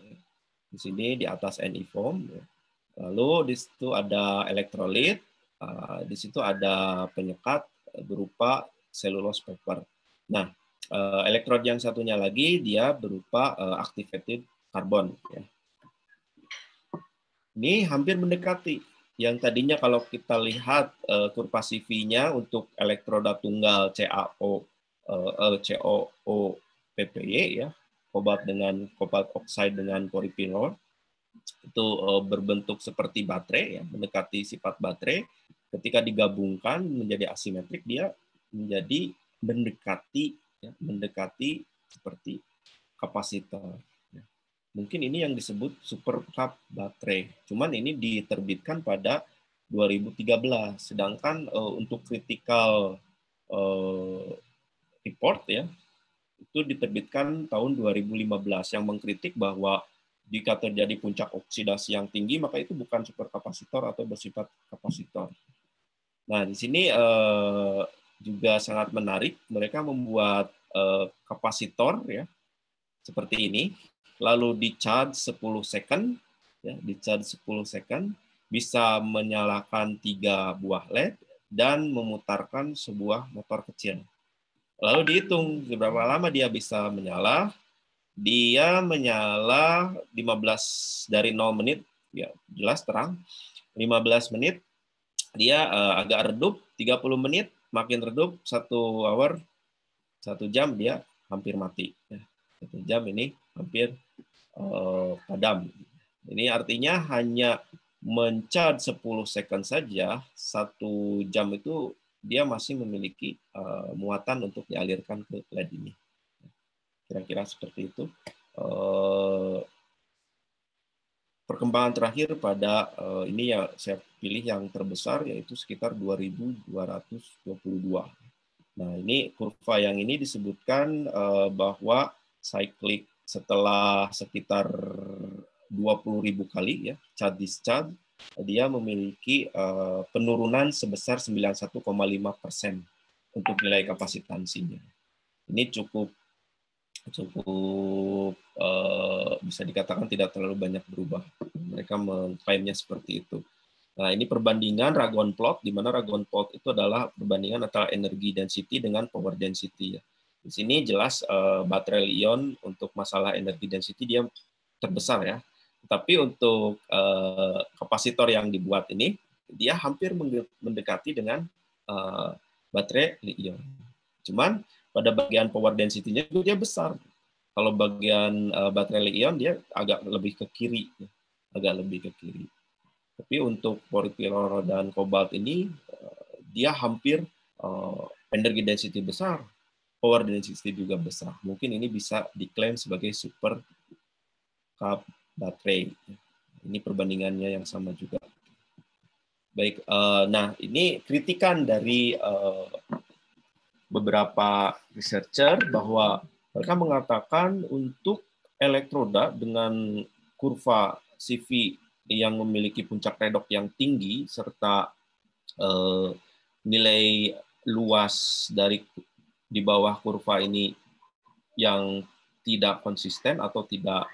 Di sini di atas Ni foam. Lalu di situ ada elektrolit. Di situ ada penyekat berupa cellulose paper. Nah, elektrod yang satunya lagi dia berupa activated carbon. Ya. Ini hampir mendekati. Yang tadinya kalau kita lihat kurva CV-nya untuk elektroda tunggal COO-PPY ya, kobalt dengan kobalt oxide dengan polipinol itu berbentuk seperti baterai ya, mendekati sifat baterai. Ketika digabungkan menjadi asimetrik dia menjadi mendekati seperti kapasitor. Mungkin ini yang disebut supercup baterai. Cuman ini diterbitkan pada 2013. Sedangkan untuk critical report ya itu diterbitkan tahun 2015 yang mengkritik bahwa jika terjadi puncak oksidasi yang tinggi maka itu bukan superkapasitor atau bersifat kapasitor. Nah, di sini juga sangat menarik. Mereka membuat kapasitor ya seperti ini, lalu di-charge 10 second, ya, di-charge 10 second, bisa menyalakan 3 buah LED dan memutarkan sebuah motor kecil. Lalu dihitung berapa lama dia bisa menyala. Dia menyala 15 dari 0 menit, ya jelas terang. 15 menit dia agak redup, 30 menit makin redup, 1 hour, 1 jam dia hampir mati. 1 jam ini hampir padam. Ini artinya hanya men-charge 10 second saja, 1 jam itu dia masih memiliki muatan untuk dialirkan ke LED ini. Kira-kira seperti itu. Perkembangan terakhir pada ini ya saya pilih yang terbesar yaitu sekitar 2222. Nah, ini kurva yang ini disebutkan bahwa cyclic setelah sekitar 20.000 kali ya charge discharge dia memiliki penurunan sebesar 91,5% untuk nilai kapasitansinya. Ini cukup bisa dikatakan tidak terlalu banyak berubah. Mereka mengklaimnya seperti itu. Nah, ini perbandingan Ragon plot, di mana Ragon plot itu adalah perbandingan antara energi density dengan power density. Ya. Di sini jelas baterai Li-ion untuk masalah energi density dia terbesar ya. Tapi untuk kapasitor yang dibuat ini, dia hampir mendekati dengan baterai Li-ion. Cuman pada bagian power density-nya dia besar. Kalau bagian baterai Li-ion dia agak lebih ke kiri, agak lebih ke kiri. Tapi untuk polipilol dan kobalt ini dia hampir energi density besar, power density juga besar. Mungkin ini bisa diklaim sebagai super cup baterai. Ini perbandingannya yang sama juga. Baik, nah ini kritikan dari beberapa researcher bahwa mereka mengatakan untuk elektroda dengan kurva CV yang memiliki puncak redox yang tinggi serta nilai luas dari di bawah kurva ini yang tidak konsisten atau tidak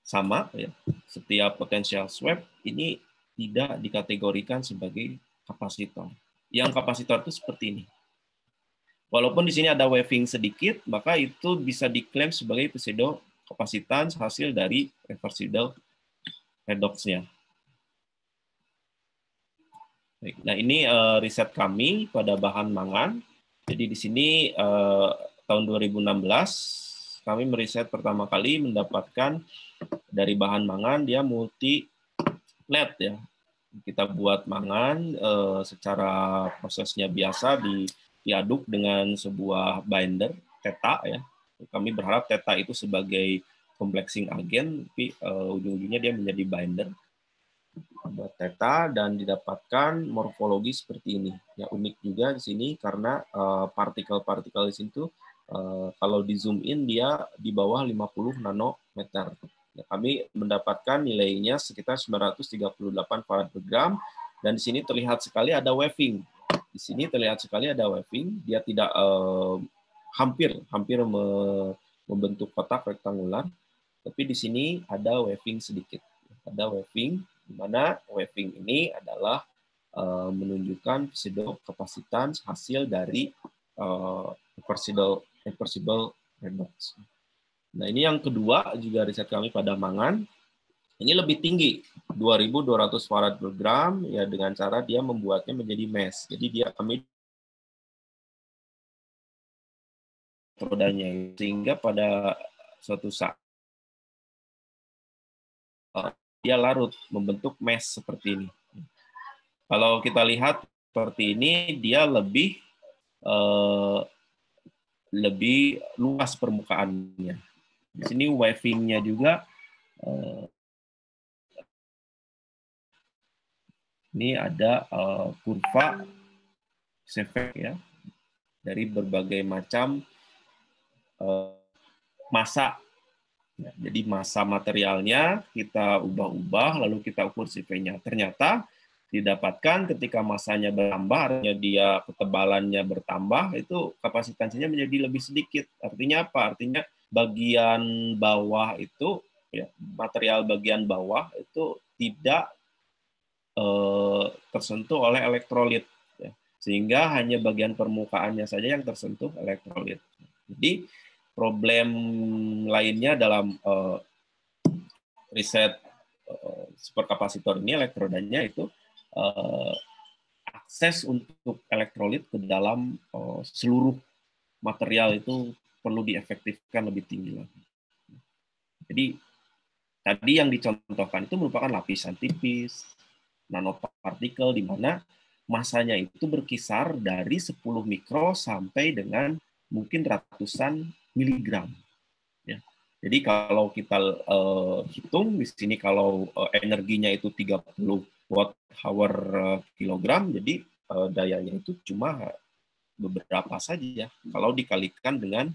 sama ya, setiap potensial swap ini tidak dikategorikan sebagai kapasitor. Yang kapasitor itu seperti ini. Walaupun di sini ada waving sedikit, maka itu bisa diklaim sebagai pseudo kapasitans hasil dari reversible redox-nya. Nah, ini riset kami pada bahan mangan. Jadi di sini tahun 2016 kami meriset pertama kali mendapatkan dari bahan mangan dia multi LED ya. Kita buat mangan secara prosesnya biasa diaduk dengan sebuah binder theta ya. Kami berharap theta itu sebagai complexing agent, tapi ujung-ujungnya dia menjadi binder buat theta dan didapatkan morfologi seperti ini. Ya unik juga di sini karena partikel-partikel di sini tuh kalau di zoom in dia di bawah 50 nanometer. Ya, kami mendapatkan nilainya sekitar 938 farad per gram dan di sini terlihat sekali ada waving. Di sini terlihat sekali ada waving. Dia tidak hampir membentuk kotak rektangular, tapi di sini ada waving sedikit. Ada waving di mana waving ini adalah menunjukkan pseudo kapasitas hasil dari reversible redox. Nah, ini yang kedua juga riset kami pada mangan. Ini lebih tinggi, 2.200 farad per gram ya dengan cara dia membuatnya menjadi mesh. Jadi kami elektrodanya sehingga pada suatu saat dia larut membentuk mesh seperti ini. Kalau kita lihat seperti ini dia lebih luas permukaannya. Di sini waving-nya juga ini ada kurva Seebeck ya dari berbagai macam massa. Ya, jadi massa materialnya kita ubah-ubah lalu kita ukur CV-nya. Ternyata didapatkan ketika massanya bertambah, artinya dia ketebalannya bertambah, itu kapasitansinya menjadi lebih sedikit. Artinya apa? Artinya bagian bawah itu, ya, material bagian bawah itu tidak tersentuh oleh elektrolit, ya. Sehingga hanya bagian permukaannya saja yang tersentuh elektrolit. Jadi problem lainnya dalam riset superkapasitor ini elektrodanya itu akses untuk elektrolit ke dalam seluruh material itu perlu diefektifkan lebih tinggi lagi. Jadi tadi yang dicontohkan itu merupakan lapisan tipis, nanopartikel di mana masanya itu berkisar dari 10 mikro sampai dengan mungkin ratusan miligram. Ya. Jadi kalau kita hitung di sini kalau energinya itu 30 watt-hour kilogram, jadi dayanya itu cuma beberapa saja. Kalau dikalikan dengan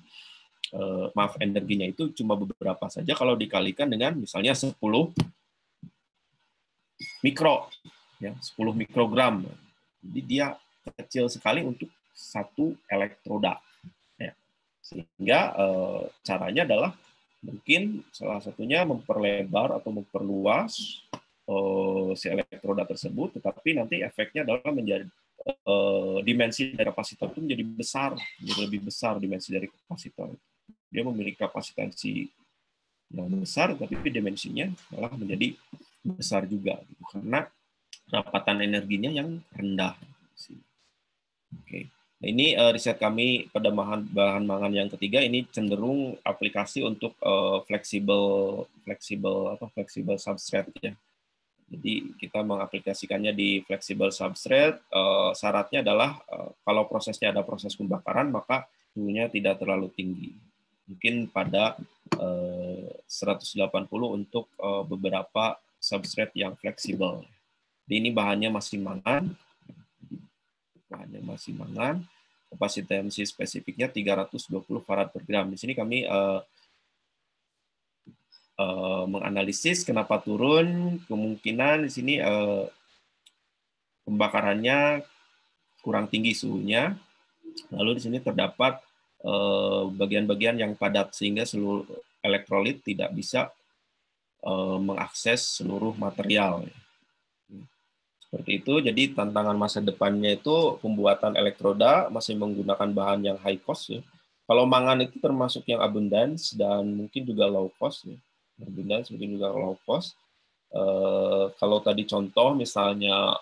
energinya itu cuma beberapa saja kalau dikalikan dengan misalnya 10 mikro, ya 10 mikrogram. Jadi dia kecil sekali untuk satu elektroda. Ya. Sehingga caranya adalah mungkin salah satunya memperlebar atau memperluas si elektroda tersebut, tetapi nanti efeknya adalah menjadi dimensi dari kapasitor itu menjadi besar, menjadi lebih besar dimensi dari kapasitor. Dia memiliki kapasitansi yang besar, tapi dimensinya malah menjadi besar juga, gitu, karena rapatan energinya yang rendah. Oke. Nah, ini riset kami pada bahan mangan yang ketiga ini cenderung aplikasi untuk fleksibel substrate ya. Jadi kita mengaplikasikannya di fleksibel substrate. Syaratnya adalah kalau prosesnya ada proses pembakaran maka suhunya tidak terlalu tinggi. Mungkin pada 180 untuk beberapa substrate yang fleksibel. Ini bahannya masih mangan. Kapasitansi spesifiknya 320 farad per gram. Di sini kami menganalisis kenapa turun, kemungkinan di sini pembakarannya kurang tinggi suhunya. Lalu di sini terdapat bagian-bagian yang padat sehingga seluruh elektrolit tidak bisa mengakses seluruh material. Seperti itu. Jadi tantangan masa depannya itu pembuatan elektroda masih menggunakan bahan yang high cost ya. Kalau mangan itu termasuk yang abundance dan mungkin juga low cost ya. Abundance mungkin juga low cost. Kalau tadi contoh misalnya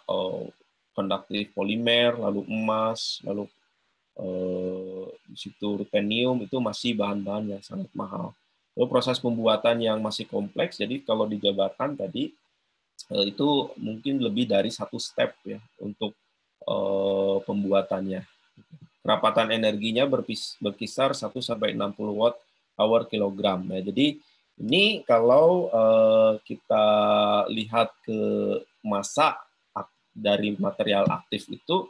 konduktif polimer, lalu emas, lalu di situ ruthenium itu masih bahan-bahan yang sangat mahal. Lalu proses pembuatan yang masih kompleks, jadi kalau dijabarkan tadi itu mungkin lebih dari satu step ya untuk pembuatannya. Kerapatan energinya berkisar 1 sampai 60 watt hour kilogram. Ya, jadi ini kalau kita lihat ke massa dari material aktif itu,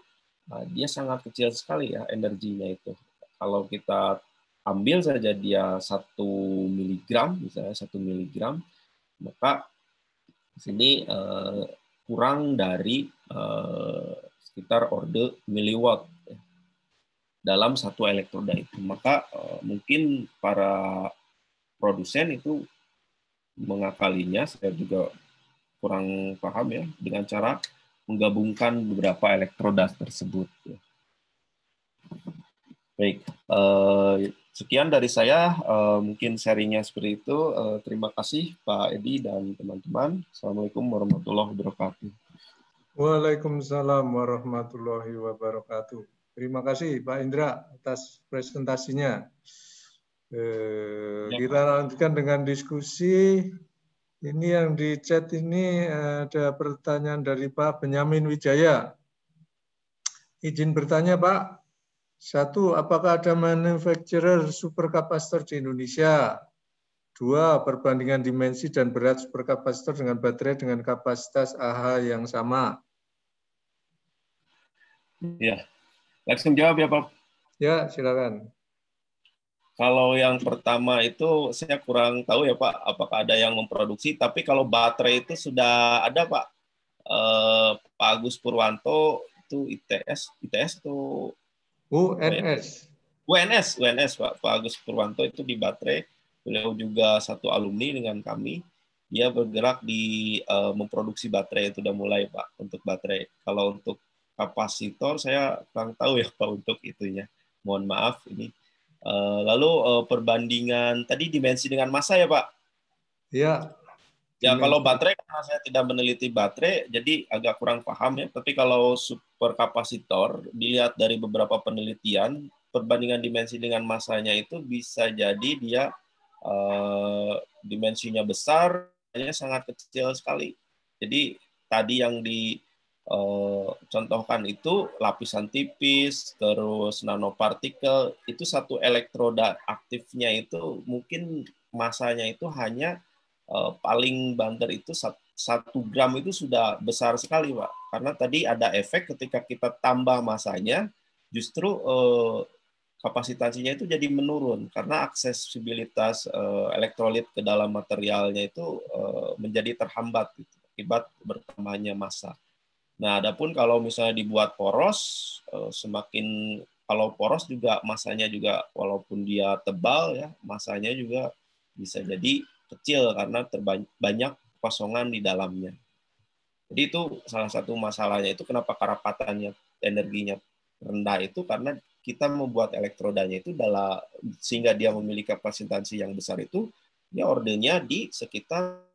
dia sangat kecil sekali ya energinya itu. Kalau kita ambil saja dia 1 miligram, misalnya 1 miligram, maka di sini kurang dari sekitar orde miliwatt ya, dalam 1 elektroda itu. Maka mungkin para produsen itu mengakalinya, saya juga kurang paham ya, dengan cara menggabungkan beberapa elektroda tersebut. Baik, sekian dari saya, mungkin sharingnya seperti itu. Terima kasih Pak Edi dan teman-teman. Assalamualaikum warahmatullahi wabarakatuh. Waalaikumsalam warahmatullahi wabarakatuh. Terima kasih Pak Indra atas presentasinya. Kita lanjutkan dengan diskusi. Ini yang di chat ini ada pertanyaan dari Pak Benyamin Wijaya. Izin bertanya Pak. 1. Apakah ada manufacturer superkapasitor di Indonesia? 2. Perbandingan dimensi dan berat superkapasitor dengan baterai dengan kapasitas AH yang sama. Ya, langsung jawab ya Pak. Ya, silakan. Kalau yang pertama itu saya kurang tahu ya Pak, apakah ada yang memproduksi. Tapi kalau baterai itu sudah ada Pak. Pak Agus Purwanto itu ITS itu UNS Pak Agus Purwanto itu di baterai. Beliau juga satu alumni dengan kami. Dia bergerak di memproduksi baterai, itu udah mulai Pak untuk baterai. Kalau untuk kapasitor saya kurang tahu ya Pak untuk itunya. Mohon maaf ini. Lalu perbandingan tadi dimensi dengan massa ya Pak? Ya. Ya kalau baterai karena saya tidak meneliti baterai, jadi agak kurang paham ya. Tapi kalau superkapasitor dilihat dari beberapa penelitian, perbandingan dimensi dengan massanya itu bisa jadi dia dimensinya besar, hanya sangat kecil sekali. Jadi tadi yang contohkan itu lapisan tipis, terus nanopartikel, itu satu elektroda aktifnya itu mungkin masanya itu hanya paling banter itu 1 gram itu sudah besar sekali Pak. Karena tadi ada efek ketika kita tambah masanya, justru kapasitasnya itu jadi menurun karena aksesibilitas elektrolit ke dalam materialnya itu menjadi terhambat gitu, akibat bertambahnya massa. Nah, adapun kalau misalnya dibuat poros, semakin kalau poros juga massanya juga walaupun dia tebal ya, massanya juga bisa jadi kecil karena banyak kosongan di dalamnya. Jadi itu salah satu masalahnya itu kenapa kerapatannya energinya rendah itu karena kita membuat elektrodanya itu sehingga dia memiliki kapasitas yang besar itu, dia ordernya di sekitar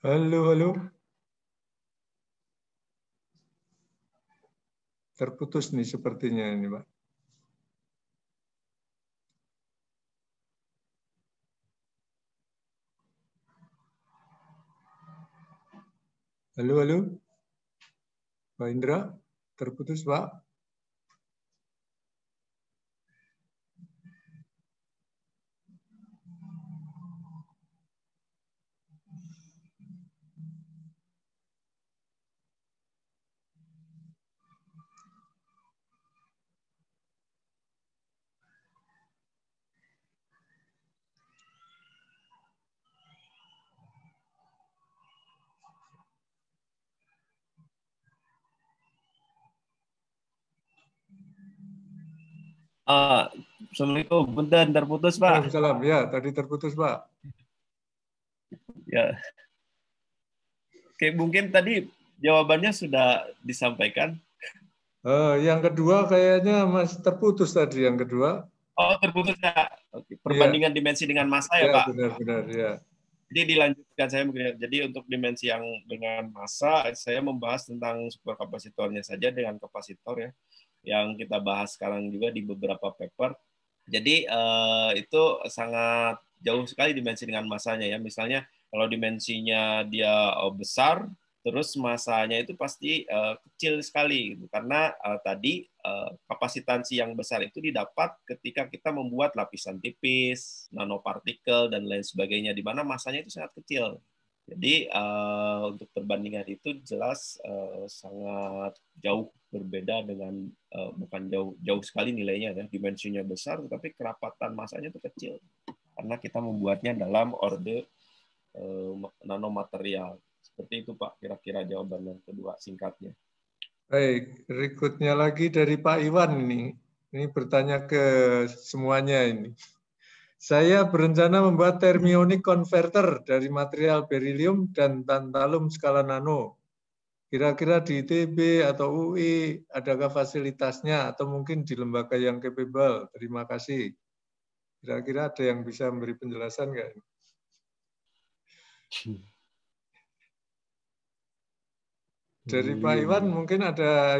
Halo. Terputus nih sepertinya ini, Pak. Halo. Pak Indra, terputus, Pak. Assalamualaikum, bentar terputus Pak. Waalaikumsalam, ya tadi terputus Pak. Ya, oke mungkin tadi jawabannya sudah disampaikan. Yang kedua kayaknya masih terputus tadi yang kedua. Oh terputus ya. Oke. Perbandingan dimensi dengan massa ya Pak. Benar ya. Jadi dilanjutkan saya mungkin. Jadi untuk dimensi yang dengan massa, saya membahas tentang superkapasitornya saja dengan kapasitor ya, yang kita bahas sekarang juga di beberapa paper. Jadi itu sangat jauh sekali dimensi dengan massanya ya. Misalnya kalau dimensinya dia besar, terus massanya itu pasti kecil sekali gitu. Karena tadi kapasitansi yang besar itu didapat ketika kita membuat lapisan tipis, nanopartikel dan lain sebagainya di mana massanya itu sangat kecil. Jadi untuk perbandingan itu jelas sangat jauh berbeda dengan bukan jauh sekali nilainya ya, dimensinya besar tetapi kerapatan massanya itu kecil karena kita membuatnya dalam orde nanomaterial. Seperti itu Pak, kira-kira jawaban yang kedua singkatnya. Baik, berikutnya lagi dari Pak Iwan ini. Ini bertanya ke semuanya ini. Saya berencana membuat thermionic converter dari material beryllium dan tantalum skala nano. Kira-kira di ITB atau UI adakah fasilitasnya atau mungkin di lembaga yang capable? Terima kasih. Kira-kira ada yang bisa memberi penjelasan nggak? Dari Pak Iwan mungkin ada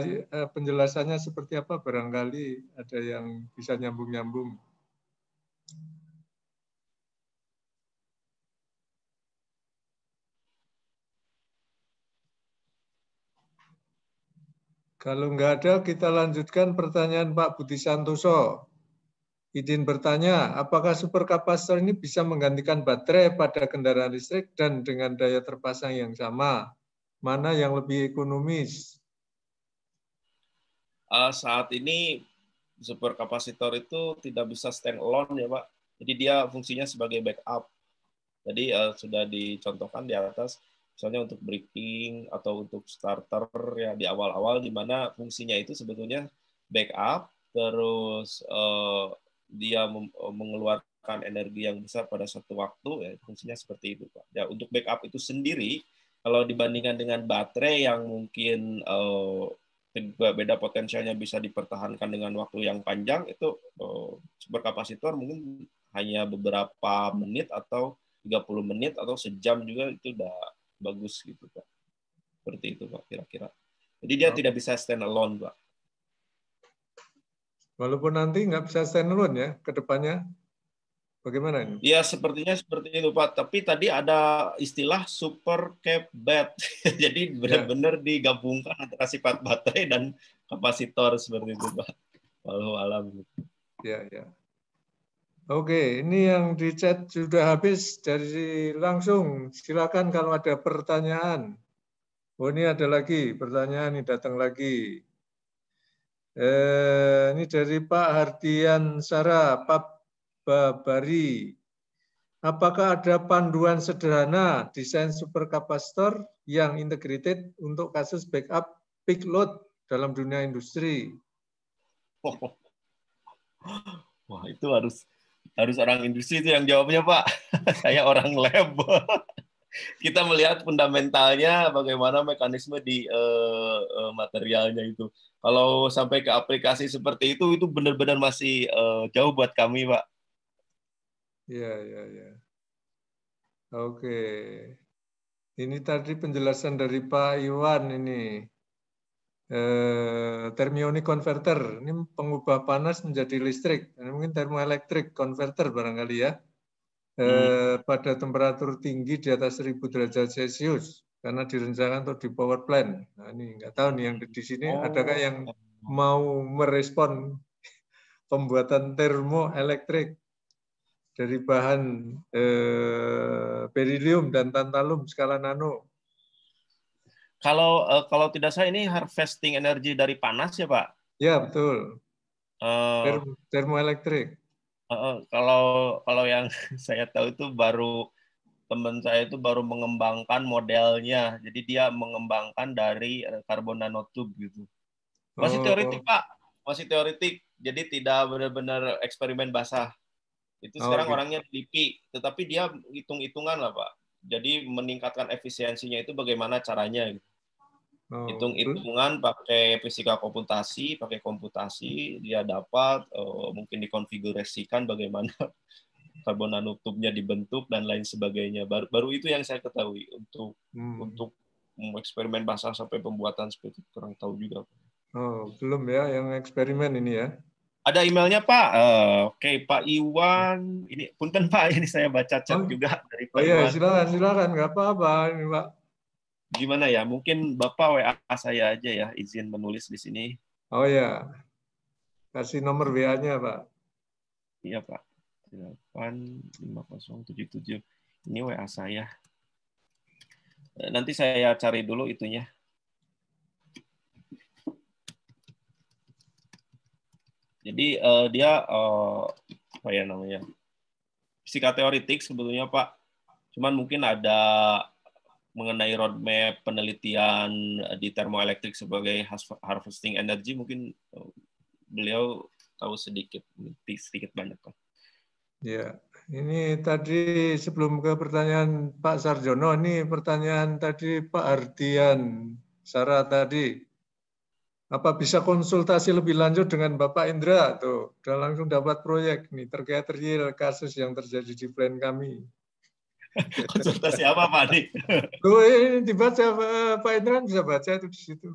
penjelasannya seperti apa, barangkali ada yang bisa nyambung-nyambung. Kalau nggak ada, kita lanjutkan pertanyaan Pak Budi Santoso. Izin bertanya, apakah superkapasitor ini bisa menggantikan baterai pada kendaraan listrik dan dengan daya terpasang yang sama? Mana yang lebih ekonomis? Saat ini superkapasitor itu tidak bisa stand alone ya Pak. Jadi dia fungsinya sebagai backup. Jadi sudah dicontohkan di atas, misalnya untuk braking atau untuk starter ya di awal-awal, di mana fungsinya itu sebetulnya backup, terus dia mengeluarkan energi yang besar pada suatu waktu, ya, fungsinya seperti itu Pak. Ya, untuk backup itu sendiri, kalau dibandingkan dengan baterai yang mungkin beda potensialnya bisa dipertahankan dengan waktu yang panjang, itu superkapasitor mungkin hanya beberapa menit atau 30 menit atau sejam juga itu udah bagus gitu Pak. Seperti itu Pak kira-kira. Jadi dia tidak bisa stand alone Pak. Walaupun nanti nggak bisa stand alone ya ke depannya. Bagaimana ini? Ya sepertinya seperti itu Pak. Tapi tadi ada istilah super cap bed. Jadi benar-benar digabungkan antara sifat baterai dan kapasitor seperti itu Pak. Walau alam. Ya, ya. Oke, ini yang di chat sudah habis. Dari langsung, silakan kalau ada pertanyaan. Oh, ini ada lagi pertanyaan, ini datang lagi. Ini dari Pak Hardian Sara, Pak Babari. Apakah ada panduan sederhana desain superkapasitor yang integrated untuk kasus backup peak load dalam dunia industri? Wah, itu harus orang industri itu yang jawabnya Pak. Saya orang lab. Kita melihat fundamentalnya bagaimana mekanisme di materialnya itu. Kalau sampai ke aplikasi seperti itu benar-benar masih jauh buat kami, Pak. Ya, ya, ya. Oke. Ini tadi penjelasan dari Pak Iwan ini. Thermionic converter. Ini pengubah panas menjadi listrik. Ini mungkin thermoelectric converter barangkali ya. Pada temperatur tinggi di atas 1000 derajat Celcius. Karena direncanakan untuk di power plant. Nah ini nggak tahu nih yang di sini adakah yang mau merespon pembuatan termoelektrik dari bahan beryllium dan tantalum skala nano. Kalau tidak salah ini harvesting energi dari panas ya Pak? Ya betul. Termoelektrik. Kalau yang saya tahu itu teman saya itu baru mengembangkan modelnya. Jadi dia mengembangkan dari karbon nanotube gitu. Masih teoretik Pak, masih teoretik. Jadi tidak benar-benar eksperimen basah. Itu sekarang gitu. orangnya teliti, tetapi dia hitung-hitungan lah Pak. Jadi meningkatkan efisiensinya itu bagaimana caranya? Gitu. Hitung-hitungan pakai fisika komputasi, pakai komputasi dia dapat mungkin dikonfigurasikan bagaimana karbon nanotubnya dibentuk dan lain sebagainya. Baru itu yang saya ketahui untuk eksperimen basah sampai pembuatan seperti itu kurang tahu juga. Oh, belum ya yang eksperimen ini ya. Ada emailnya Pak. Oke, Pak Iwan. Ini punten Pak, ini saya baca chat juga dari Pak iya, Iwan. silakan, nggak apa-apa ini Pak. Gimana ya? Mungkin Bapak WA saya aja ya, izin menulis di sini. Oh ya, kasih nomor WA-nya Pak. Iya Pak. 85077. Ini WA saya. Nanti saya cari dulu itunya. Jadi dia apa ya namanya? Fisika teoretik sebetulnya Pak. Cuman mungkin ada mengenai roadmap penelitian di termoelektrik sebagai harvesting energy, mungkin beliau tahu sedikit banyak Pak. Ya, ini tadi sebelum ke pertanyaan Pak Sarjono, ini pertanyaan tadi Pak Ardian Sarah tadi. Apa bisa konsultasi lebih lanjut dengan Bapak Indra? Tuh, udah langsung dapat proyek nih terkait real kasus yang terjadi di plan kami. Konsultasi apa Pak nih? Tuh, ini dibaca Pak Indra bisa baca itu di situ.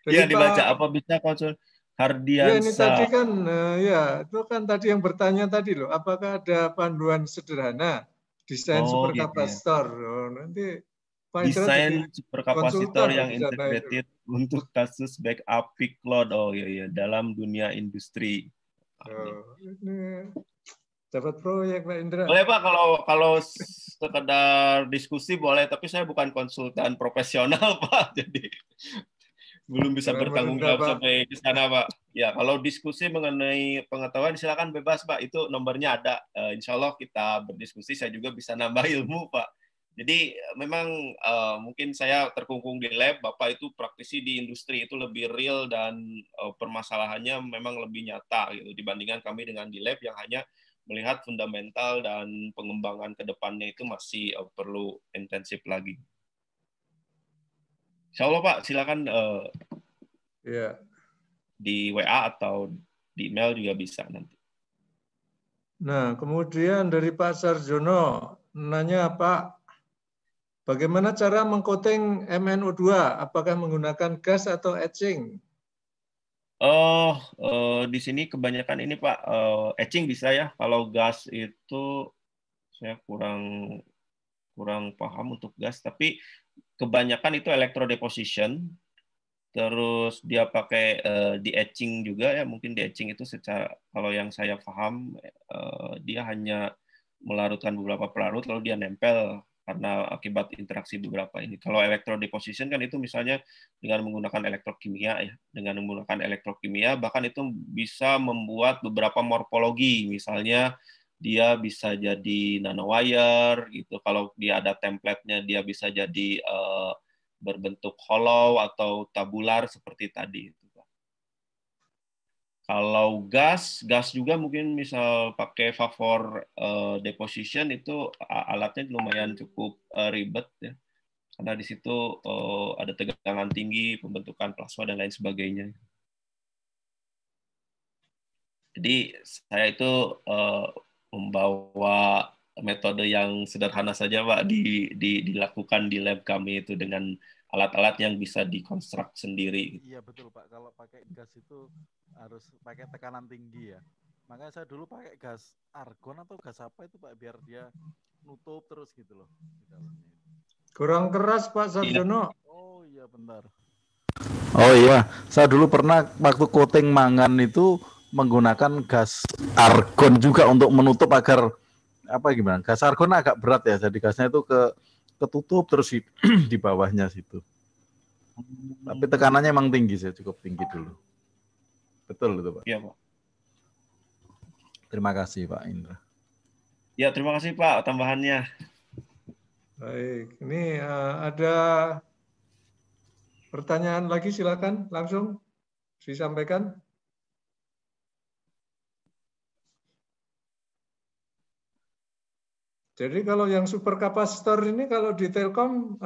Iya dibaca. Apa bisa konsul Hardiansa? Ya ini tadi kan, ya itu kan tadi yang bertanya tadi loh. Apakah ada panduan sederhana desain superkapasitor? Gitu ya. Oh, nanti Pak Indra desain superkapasitor yang itu. integrated untuk kasus backup peak load. Oh iya dalam dunia industri. Oh, ini dapat proyek Pak Indra. Boleh Pak, kalau sekedar diskusi boleh, tapi saya bukan konsultan profesional Pak, jadi belum bisa bertanggung jawab sampai ke sana Pak. Ya kalau diskusi mengenai pengetahuan silakan bebas Pak, itu nomornya ada. Insya Allah kita berdiskusi, saya juga bisa nambah ilmu Pak. Jadi memang mungkin saya terkungkung di lab, Bapak itu praktisi di industri, itu lebih real dan permasalahannya memang lebih nyata gitu dibandingkan kami dengan di lab yang hanya melihat fundamental dan pengembangan ke depannya itu masih perlu intensif lagi. Insya Allah Pak, silakan di WA atau di email juga bisa nanti. Nah, kemudian dari Pak Sarjono, nanya Pak, bagaimana cara mengcoating MnO2? Apakah menggunakan gas atau etching? Di sini kebanyakan ini Pak, etching bisa ya. Kalau gas itu saya kurang paham untuk gas, tapi kebanyakan itu electrodeposition. Terus dia pakai di etching juga ya, mungkin di etching itu secara kalau yang saya paham dia hanya melarutkan beberapa pelarut lalu dia nempel karena akibat interaksi beberapa ini. Kalau electrodeposition kan itu misalnya dengan menggunakan elektrokimia ya, dengan menggunakan elektrokimia bahkan itu bisa membuat beberapa morfologi, misalnya dia bisa jadi nanowire gitu. Kalau dia ada template-nya dia bisa jadi berbentuk hollow atau tabular seperti tadi. Kalau gas juga mungkin misal pakai vapor deposition itu alatnya lumayan cukup ribet ya, karena di situ ada tegangan tinggi, pembentukan plasma dan lain sebagainya. Jadi saya itu membawa metode yang sederhana saja Pak dilakukan di lab kami itu dengan alat-alat yang bisa dikonstruk sendiri. Iya betul Pak, kalau pakai gas itu harus pakai tekanan tinggi ya. Makanya saya dulu pakai gas argon atau gas apa itu Pak, biar dia nutup terus gitu loh di dalamnya. Kurang keras Pak Sarjono. Oh iya bentar. Oh iya, saya dulu pernah waktu coating mangan itu menggunakan gas argon juga untuk menutup agar apa gimana? Gas argon agak berat ya, jadi gasnya itu ketutup terus di bawahnya situ. Tapi tekanannya emang tinggi sih, cukup tinggi dulu. Betul itu Pak. Iya Pak. Terima kasih Pak Indra. Ya terima kasih Pak tambahannya. Baik, ini ada pertanyaan lagi, silakan langsung disampaikan. Jadi kalau yang superkapasitor ini kalau di Telkom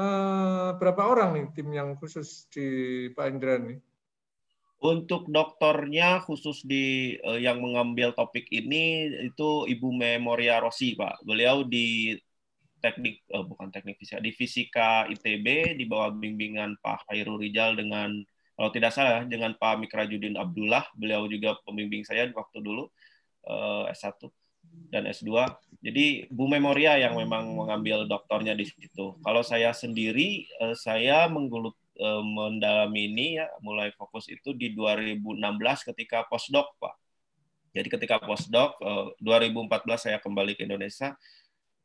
berapa orang nih tim yang khusus di Pak Indra nih? Untuk doktornya khusus di yang mengambil topik ini itu Ibu Memoria Rossi, Pak. Beliau di bukan teknik fisika, di fisika ITB di bawah bimbingan Pak Khairul Rijal dengan, kalau tidak salah, dengan Pak Mikrajudin Abdullah. Beliau juga pembimbing saya waktu dulu S1 dan S2. Jadi Bu Memoria yang memang mengambil doktornya di situ. Kalau saya sendiri, saya mendalami ini ya, mulai fokus itu di 2016 ketika postdoc, Pak. Jadi ketika postdoc, 2014 saya kembali ke Indonesia,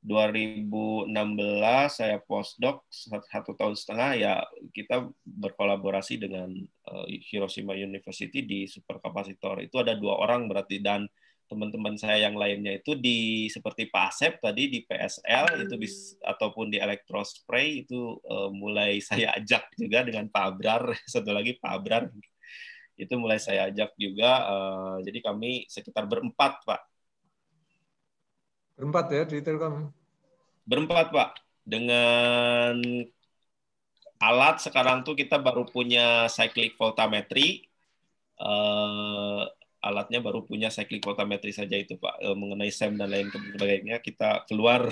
2016 saya postdoc 1,5 tahun ya, kita berkolaborasi dengan Hiroshima University di superkapasitor. Itu ada 2 orang berarti, dan teman-teman saya yang lainnya itu di seperti Pak Asep tadi di PSL itu ataupun di elektrospray itu mulai saya ajak juga dengan Pak Abrar, satu lagi Pak Abrar itu mulai saya ajak juga. Jadi kami sekitar berempat, Pak. Berempat ya di Telkom? Berempat, Pak. Dengan alat sekarang tuh kita baru punya cyclic voltammetry. Alatnya baru punya cyclic voltammetry saja itu, Pak. Mengenai SEM dan lain sebagainya kita keluar.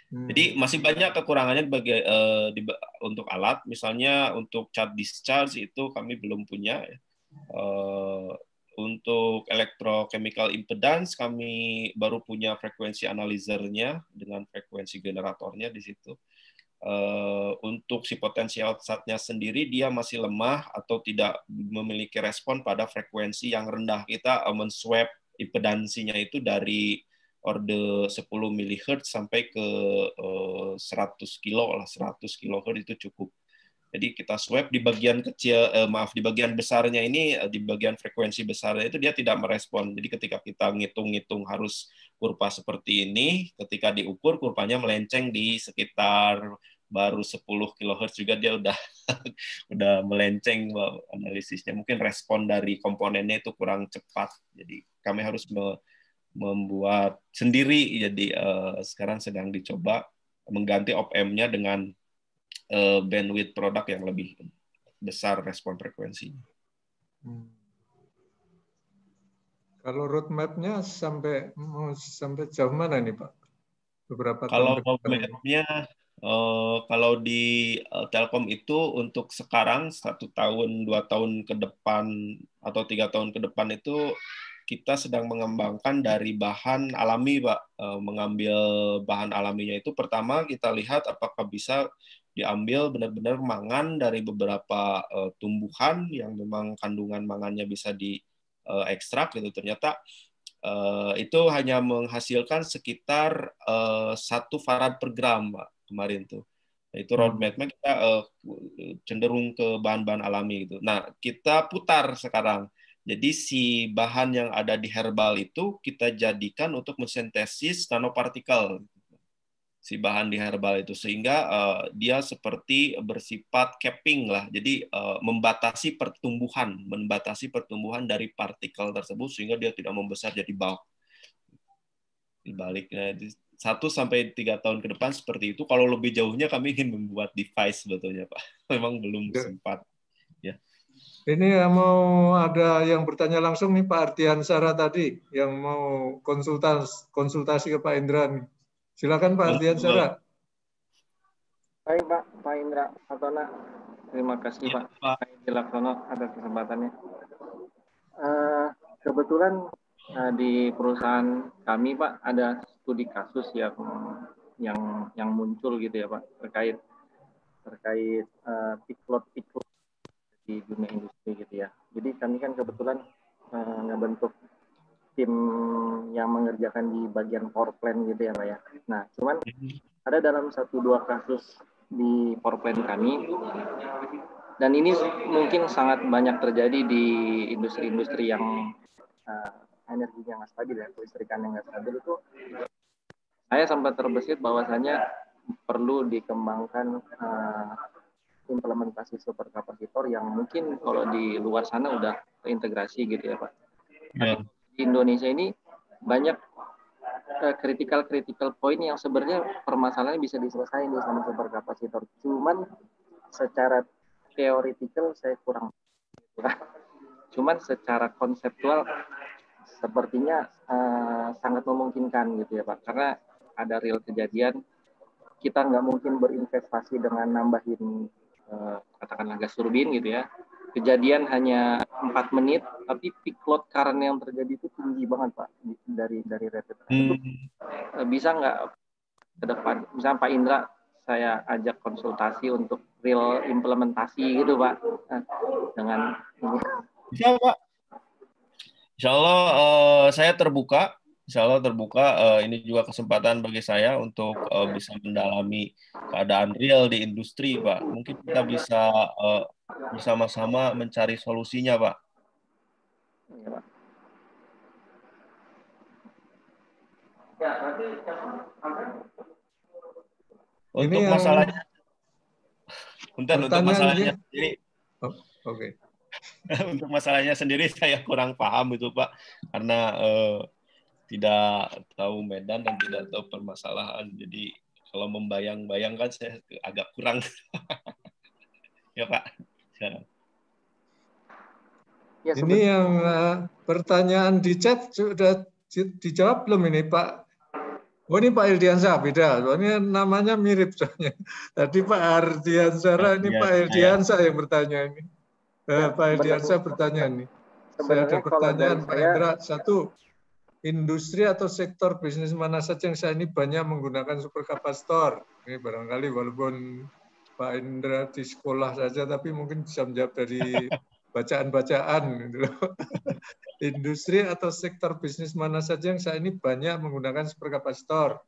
Jadi masih banyak kekurangannya untuk alat. Misalnya untuk charge discharge itu kami belum punya. Untuk electrochemical impedance kami baru punya frekuensi analyzernya dengan frekuensi generatornya di situ. Untuk si potensial outset-nya sendiri dia masih lemah atau tidak memiliki respon pada frekuensi yang rendah. Kita men-swap impedansinya itu dari orde 10 mHz sampai ke 100 kilo lah, 100 kHz itu cukup. Jadi kita swab di bagian kecil, di bagian besarnya ini, di bagian frekuensi besarnya itu dia tidak merespon. Jadi ketika kita ngitung-ngitung harus kurva seperti ini, ketika diukur kurvanya melenceng di sekitar baru 10 kHz juga dia udah melenceng analisisnya. Mungkin respon dari komponennya itu kurang cepat. Jadi kami harus membuat sendiri. Jadi sekarang sedang dicoba mengganti op-amp-nya dengan bandwidth produk yang lebih besar respon frekuensinya. Kalau roadmap-nya sampai jauh mana nih, Pak? Kalau roadmap-nya, kalau di Telkom itu untuk sekarang 1 tahun, 2 tahun ke depan atau 3 tahun ke depan itu kita sedang mengembangkan dari bahan alami, Pak. Mengambil bahan alaminya itu pertama kita lihat apakah bisa diambil benar-benar mangan dari beberapa tumbuhan yang memang kandungan mangannya bisa diekstrak gitu. Ternyata itu hanya menghasilkan sekitar 1 farad per gram, Pak, kemarin tuh. Itu roadmap-nya kita cenderung ke bahan-bahan alami gitu. Nah, kita putar sekarang. Jadi si bahan yang ada di herbal itu kita jadikan untuk mensintesis nanopartikel. Si bahan di herbal itu sehingga dia seperti bersifat capping lah, jadi membatasi pertumbuhan dari partikel tersebut sehingga dia tidak membesar jadi bulk. Dibaliknya 1-3 tahun ke depan seperti itu. Kalau lebih jauhnya kami ingin membuat device sebetulnya, Pak. Memang belum sempat. Ya. Ini mau ada yang bertanya langsung nih, Pak Ardian Sarah tadi yang mau konsultasi ke Pak Indra nih. Silakan Pak Ardian Sarah. Baik Pak Indra Laksono. Terima kasih ya, Pak Laksono atas kesempatannya. Kebetulan di perusahaan kami Pak ada studi kasus yang muncul gitu ya Pak terkait piklot di dunia industri gitu ya. Jadi kami kan kebetulan ngebentuk tim yang mengerjakan di bagian power plant gitu ya Pak ya. Nah, cuman ada dalam 1-2 kasus di power plant kami, dan ini mungkin sangat banyak terjadi di industri-industri yang energinya nggak stabil ya, kelistrikan yang nggak stabil itu, saya sempat terbesit bahwasannya perlu dikembangkan implementasi superkapasitor yang mungkin kalau di luar sana udah terintegrasi gitu ya Pak. Yeah. Di Indonesia ini banyak critical point yang sebenarnya permasalahannya bisa diselesaikan di sama superkapasitor. Cuman secara teoretikal saya kurang. Cuman secara konseptual sepertinya sangat memungkinkan gitu ya Pak, karena ada real kejadian kita nggak mungkin berinvestasi dengan nambahin katakanlah gas turbin gitu ya. Kejadian hanya 4 menit, tapi peak load current yang terjadi itu tinggi banget Pak dari rapid tersebut. Bisa nggak ke depan, misalnya Pak Indra saya ajak konsultasi untuk real implementasi gitu Pak, dengan ini. Bisa Pak. Insya Allah saya terbuka. Insya Allah terbuka. Ini juga kesempatan bagi saya untuk bisa mendalami keadaan real di industri, Pak. Mungkin kita bisa bersama-sama mencari solusinya, Pak. Ya, Pak. Ya, nanti untuk masalahnya, untuk masalahnya sendiri. Oh, oke. Untuk masalahnya sendiri saya kurang paham itu Pak, karena tidak tahu medan dan tidak tahu permasalahan. Jadi kalau membayang-bayangkan saya agak kurang. Ya Pak. Ya, ini yang pertanyaan di chat sudah dijawab belum ini Pak? Oh ini Pak Hildiansyah, beda. Soalnya namanya mirip soalnya. Tadi Pak Ardiansara, ini Pak Hildiansyah yang bertanya ini. Pak Hildiansyah bertanya ini. Saya ada pertanyaan Pak Indra. Satu, industri atau sektor bisnis mana saja yang saat ini banyak menggunakan superkapasitor? Ini barangkali walaupun Pak Indra di sekolah saja, tapi mungkin bisa menjawab dari bacaan-bacaan. Industri atau sektor bisnis mana saja yang saat ini banyak menggunakan superkapasitor?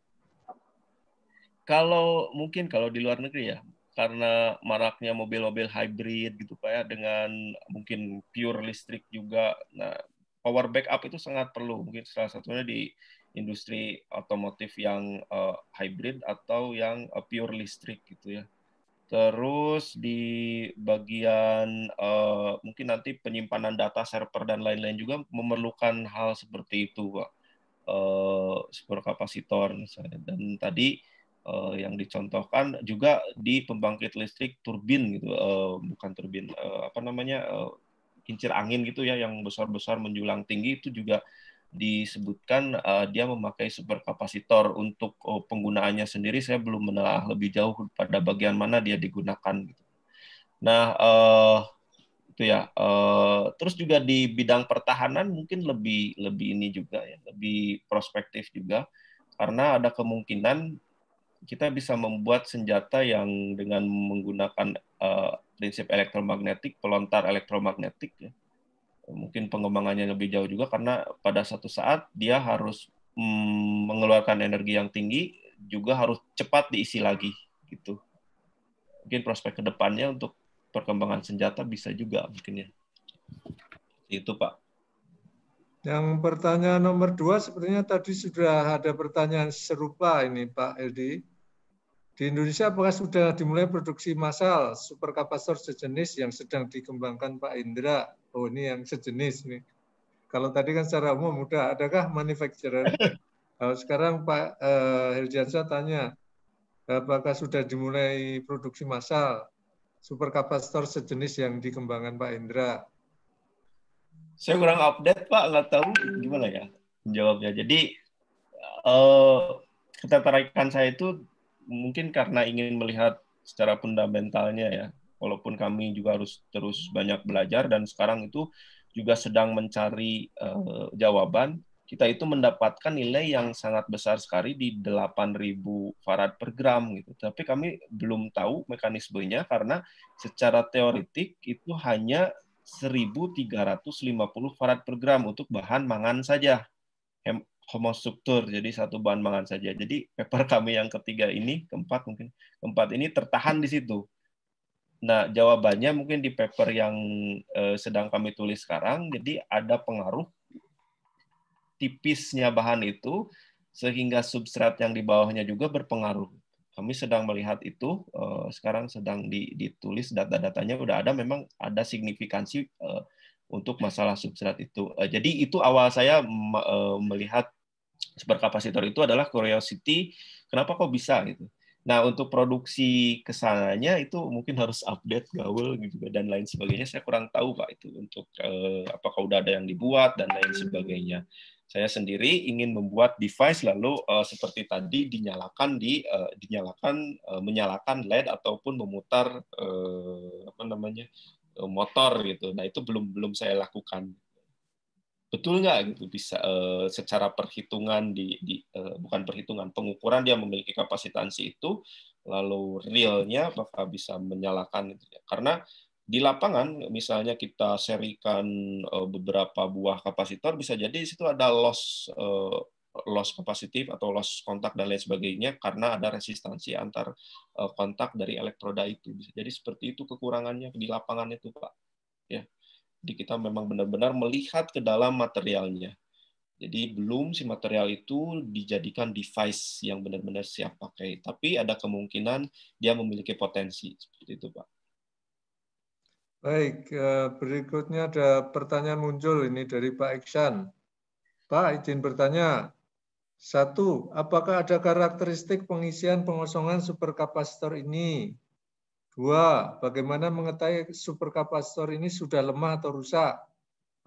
Mungkin kalau di luar negeri ya, karena maraknya mobil-mobil hybrid gitu Pak ya, dengan mungkin pure listrik juga. Nah, power backup itu sangat perlu. Mungkin salah satunya di industri otomotif yang hybrid atau yang pure listrik gitu ya. Terus di bagian mungkin nanti penyimpanan data server dan lain-lain juga memerlukan hal seperti itu Pak. Superkapasitor misalnya. Dan tadi yang dicontohkan juga di pembangkit listrik turbin gitu, bukan turbin, kincir angin gitu ya, yang besar-besar menjulang tinggi, itu juga disebutkan dia memakai superkapasitor. Untuk penggunaannya sendiri saya belum menelaah lebih jauh pada bagian mana dia digunakan. Nah itu ya. Terus juga di bidang pertahanan mungkin lebih ini juga ya, lebih prospektif juga, karena ada kemungkinan kita bisa membuat senjata yang dengan menggunakan prinsip elektromagnetik, pelontar elektromagnetik ya. Mungkin pengembangannya lebih jauh juga, karena pada satu saat dia harus mengeluarkan energi yang tinggi, juga harus cepat diisi lagi gitu. Mungkin prospek ke depannya untuk perkembangan senjata bisa juga mungkin ya. Itu Pak. Yang pertanyaan nomor 2 sepertinya tadi sudah ada pertanyaan serupa ini Pak Eldi. Di Indonesia apakah sudah dimulai produksi massal superkapasitor sejenis yang sedang dikembangkan Pak Indra? Oh ini yang sejenis nih. Kalau tadi kan secara umum udah, adakah manufacturer? Kalau sekarang Pak Hildiansyah tanya, apakah sudah dimulai produksi massal superkapasitor sejenis yang dikembangkan Pak Indra? Saya kurang update Pak, nggak tahu gimana ya jawabnya. Jadi ketertarikan saya itu mungkin karena ingin melihat secara fundamentalnya ya, walaupun kami juga harus terus banyak belajar, dan sekarang itu juga sedang mencari jawaban. Kita itu mendapatkan nilai yang sangat besar sekali di 8.000 farad per gram gitu. Tapi kami belum tahu mekanismenya, karena secara teoretik itu hanya 1.350 farad per gram untuk bahan mangan saja, homostruktur, jadi satu bahan mangan saja. Jadi paper kami yang ketiga ini, keempat ini tertahan di situ. Nah, jawabannya mungkin di paper yang sedang kami tulis sekarang. Jadi ada pengaruh tipisnya bahan itu, sehingga substrat yang di bawahnya juga berpengaruh. Kami sedang melihat itu, sekarang sedang ditulis data-datanya, udah ada, memang ada signifikansi untuk masalah substrat itu. Jadi itu awal saya melihat superkapasitor itu adalah curiosity, kenapa kok bisa gitu. Nah, untuk produksi kesananya itu mungkin harus update gaul gitu dan lain sebagainya. Saya kurang tahu Pak itu untuk apakah udah ada yang dibuat dan lain sebagainya. Saya sendiri ingin membuat device lalu seperti tadi menyalakan LED ataupun memutar motor gitu. Nah, itu belum saya lakukan. Betul nggak gitu bisa secara perhitungan bukan perhitungan, pengukuran dia memiliki kapasitansi itu, lalu realnya apakah bisa menyalakan itu ya. Karena di lapangan misalnya kita serikan beberapa buah kapasitor, bisa jadi di situ ada loss kapasitif atau loss kontak dan lain sebagainya karena ada resistansi antar kontak dari elektroda itu. Bisa jadi seperti itu kekurangannya di lapangan itu Pak. Ya. Jadi kita memang benar-benar melihat ke dalam materialnya. Jadi belum si material itu dijadikan device yang benar-benar siap pakai. Tapi ada kemungkinan dia memiliki potensi. Seperti itu, Pak. Baik, berikutnya ada pertanyaan muncul ini dari Pak Iksan. Pak, izin bertanya. 1. Apakah ada karakteristik pengisian pengosongan superkapasitor ini? 2. Bagaimana mengetahui superkapasitor ini sudah lemah atau rusak?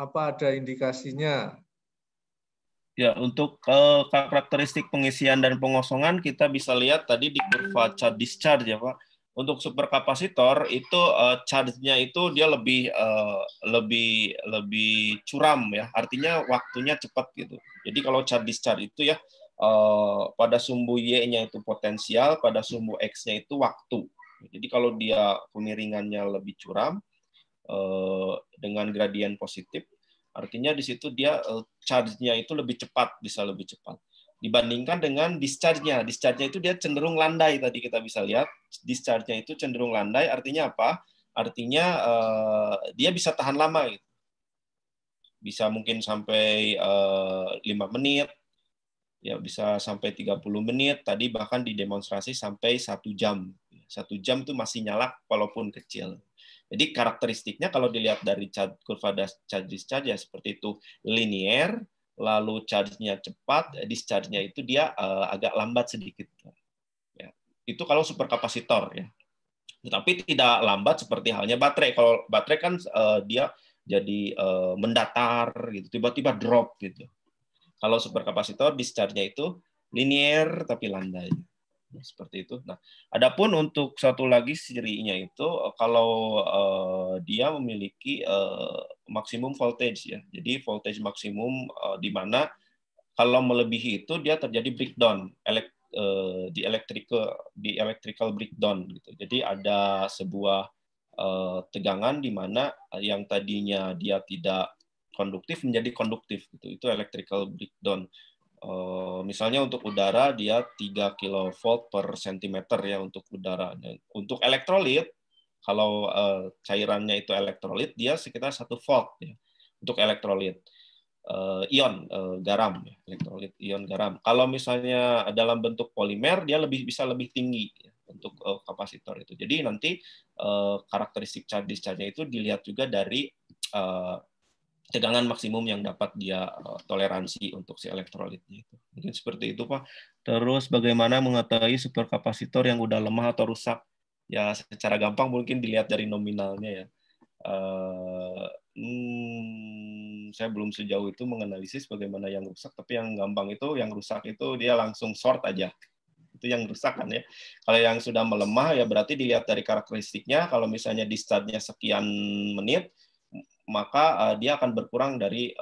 Apa ada indikasinya? Ya, untuk karakteristik pengisian dan pengosongan kita bisa lihat tadi di kurva charge discharge ya Pak. Untuk superkapasitor itu charge-nya itu dia lebih curam ya. Artinya waktunya cepat gitu. Jadi kalau charge discharge itu ya pada sumbu Y-nya itu potensial, pada sumbu X-nya itu waktu. Jadi kalau dia kemiringannya lebih curam dengan gradien positif, artinya di situ dia charge-nya itu lebih cepat, bisa lebih cepat. Dibandingkan dengan discharge-nya. Discharge-nya itu dia cenderung landai, tadi kita bisa lihat. Discharge-nya itu cenderung landai, artinya apa? Artinya dia bisa tahan lama. Gitu. Bisa mungkin sampai 5 menit, ya bisa sampai 30 menit, tadi bahkan didemonstrasi sampai 1 jam. 1 jam itu masih nyala walaupun kecil. Jadi karakteristiknya kalau dilihat dari kurva charge discharge ya seperti itu, linear, lalu charge-nya cepat, discharge-nya itu dia agak lambat sedikit. Ya. Itu kalau superkapasitor ya. Tetapi tidak lambat seperti halnya baterai. Kalau baterai kan dia jadi mendatar gitu, tiba-tiba drop gitu. Kalau superkapasitor discharge-nya itu linear tapi landai. Seperti itu. Nah, adapun untuk satu lagi cirinya itu kalau dia memiliki maksimum voltage ya. Jadi voltage maksimum di mana kalau melebihi itu dia terjadi breakdown di electrical breakdown gitu. Jadi ada sebuah tegangan di mana yang tadinya dia tidak konduktif menjadi konduktif gitu. Itu electrical breakdown. Misalnya untuk udara dia 3 kV per centimeter ya untuk udara. Dan untuk elektrolit kalau cairannya itu elektrolit dia sekitar 1 volt ya untuk elektrolit. Ion garam ya, elektrolit ion garam. Kalau misalnya dalam bentuk polimer dia bisa lebih tinggi ya, untuk kapasitor itu. Jadi nanti karakteristik charge discharge-nya itu dilihat juga dari tegangan maksimum yang dapat dia toleransi untuk si elektrolitnya itu. Mungkin seperti itu, Pak. Terus bagaimana mengetahui superkapasitor yang udah lemah atau rusak? Ya secara gampang mungkin dilihat dari nominalnya ya. Saya belum sejauh itu menganalisis bagaimana yang rusak, tapi yang gampang itu, yang rusak itu dia langsung short aja. Itu yang rusak kan ya. Kalau yang sudah melemah ya berarti dilihat dari karakteristiknya. Kalau misalnya discharge-nya sekian menit, maka dia akan berkurang dari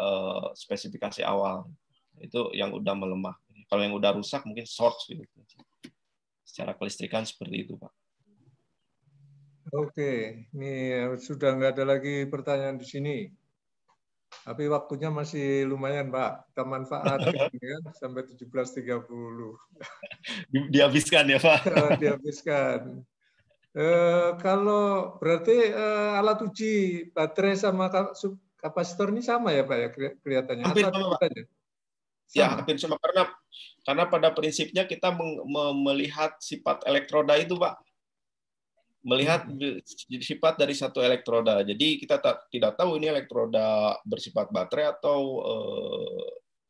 spesifikasi awal. Itu yang udah melemah. Kalau yang udah rusak mungkin short gitu. Secara kelistrikan seperti itu, Pak. Oke, ini sudah nggak ada lagi pertanyaan di sini. Tapi waktunya masih lumayan, Pak. Kita manfaatkan ya, sampai 17.30. Dihabiskan ya, Pak? Dihabiskan. Kalau berarti alat uji baterai sama kapasitor ini sama ya Pak ya kelihatannya? Hampir sama, Pak. Ya, hampir sama karena pada prinsipnya kita melihat sifat elektroda itu, Pak. Melihat sifat dari satu elektroda. Jadi kita tidak tahu ini elektroda bersifat baterai atau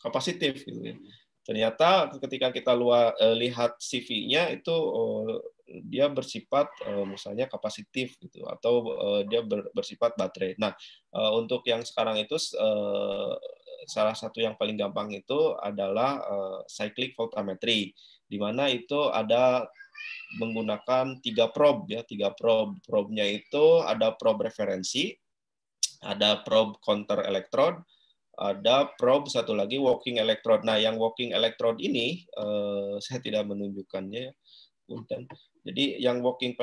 kapasitif gitu ya. Ternyata ketika kita lihat CV-nya itu dia bersifat misalnya kapasitif gitu, atau dia bersifat baterai. Nah, untuk yang sekarang itu salah satu yang paling gampang itu adalah cyclic voltammetry, di mana itu ada menggunakan 3 probe ya, 3 probe. Probe-nya itu ada probe referensi, ada probe counter electrode, ada probe satu lagi walking electrode. Nah, yang walking electrode ini saya tidak menunjukkannya. Jadi yang walking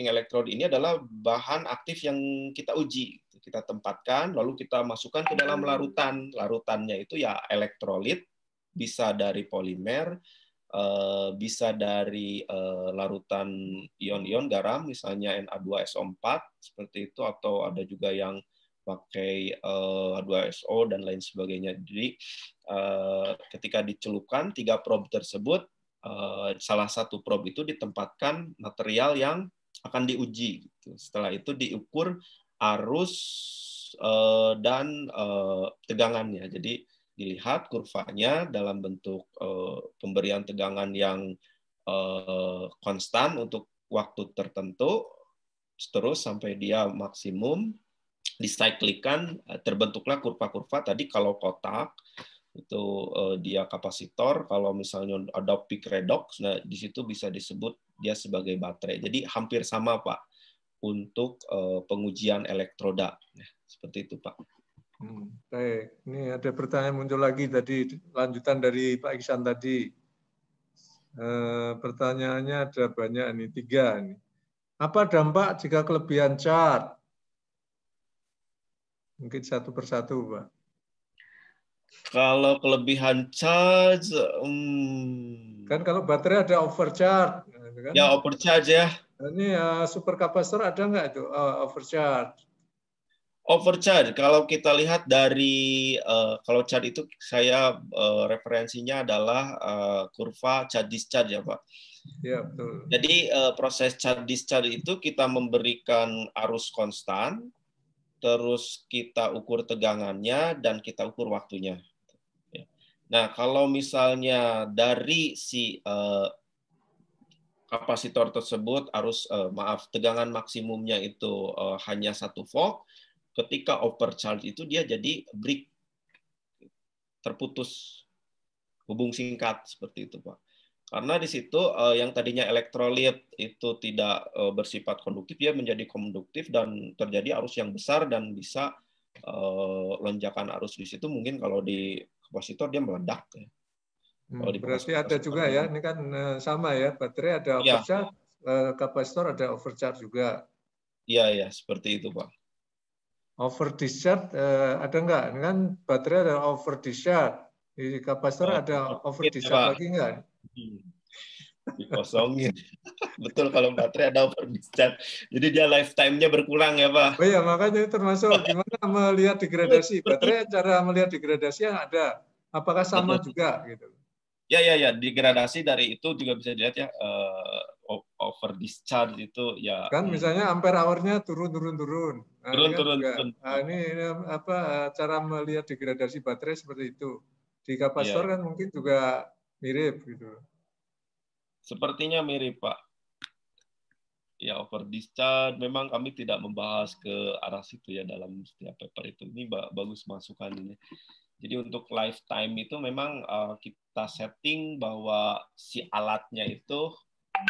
electrode ini adalah bahan aktif yang kita uji, kita tempatkan, lalu kita masukkan ke dalam larutan. Larutannya itu ya elektrolit, bisa dari polimer, bisa dari larutan ion-ion garam, misalnya Na2SO4 seperti itu, atau ada juga yang pakai H2SO dan lain sebagainya. Jadi ketika dicelupkan 3 probe tersebut, salah satu probe itu ditempatkan material yang akan diuji. Setelah itu diukur arus dan tegangannya. Jadi dilihat kurvanya dalam bentuk pemberian tegangan yang konstan untuk waktu tertentu, terus sampai dia maksimum, dicyclikan, terbentuklah kurva-kurva. Tadi kalau kotak itu dia kapasitor, kalau misalnya ada peak redox, nah di situ bisa disebut dia sebagai baterai. Jadi hampir sama Pak untuk pengujian elektroda. Nah, seperti itu Pak. Baik, ini ada pertanyaan muncul lagi tadi, lanjutan dari Pak Iksan tadi. Pertanyaannya ada banyak nih, 3 nih. Apa dampak jika kelebihan charge? Mungkin satu persatu, Pak. Kalau kelebihan charge, kan kalau baterai ada overcharge. Kan? Ya overcharge ya. Ini super capacitor ada nggak itu overcharge? Overcharge, kalau kita lihat dari kalau charge itu saya referensinya adalah kurva charge discharge ya Pak. Iya betul. Jadi proses charge discharge itu kita memberikan arus konstan, terus kita ukur tegangannya, dan kita ukur waktunya. Nah, kalau misalnya dari si kapasitor tersebut tegangan maksimumnya itu hanya 1 volt, ketika overcharge itu dia jadi break, terputus, hubung singkat seperti itu Pak. Karena di situ yang tadinya elektrolit itu tidak bersifat konduktif, dia menjadi konduktif dan terjadi arus yang besar dan bisa lonjakan arus di situ. Mungkin kalau di kapasitor dia meledak. Berarti ada juga ya, ini kan sama ya, baterai ada overcharge, kapasitor ada overcharge juga. Iya ya, seperti itu Pak. Over discharge ada enggak? Ini kan baterai ada over discharge, di kapasitor ada over discharge lagi enggak? Dikosongin. Betul, kalau baterai ada over discharge. Jadi dia lifetime-nya berkurang ya Pak. Oh iya, makanya termasuk gimana melihat degradasi. Baterai cara melihat degradasi yang ada. Apakah sama juga gitu? Ya, degradasi dari itu juga bisa dilihat ya, over discharge itu ya. Kan misalnya ampere hour-nya turun. Nah, turun. Nah, ini apa cara melihat degradasi baterai seperti itu. Di kapasitor kan mungkin juga mirip gitu. Sepertinya mirip Pak. Ya, over discharge memang kami tidak membahas ke arah situ ya dalam setiap paper itu. Ini bagus masukan ini. Jadi untuk lifetime itu memang kita setting bahwa si alatnya itu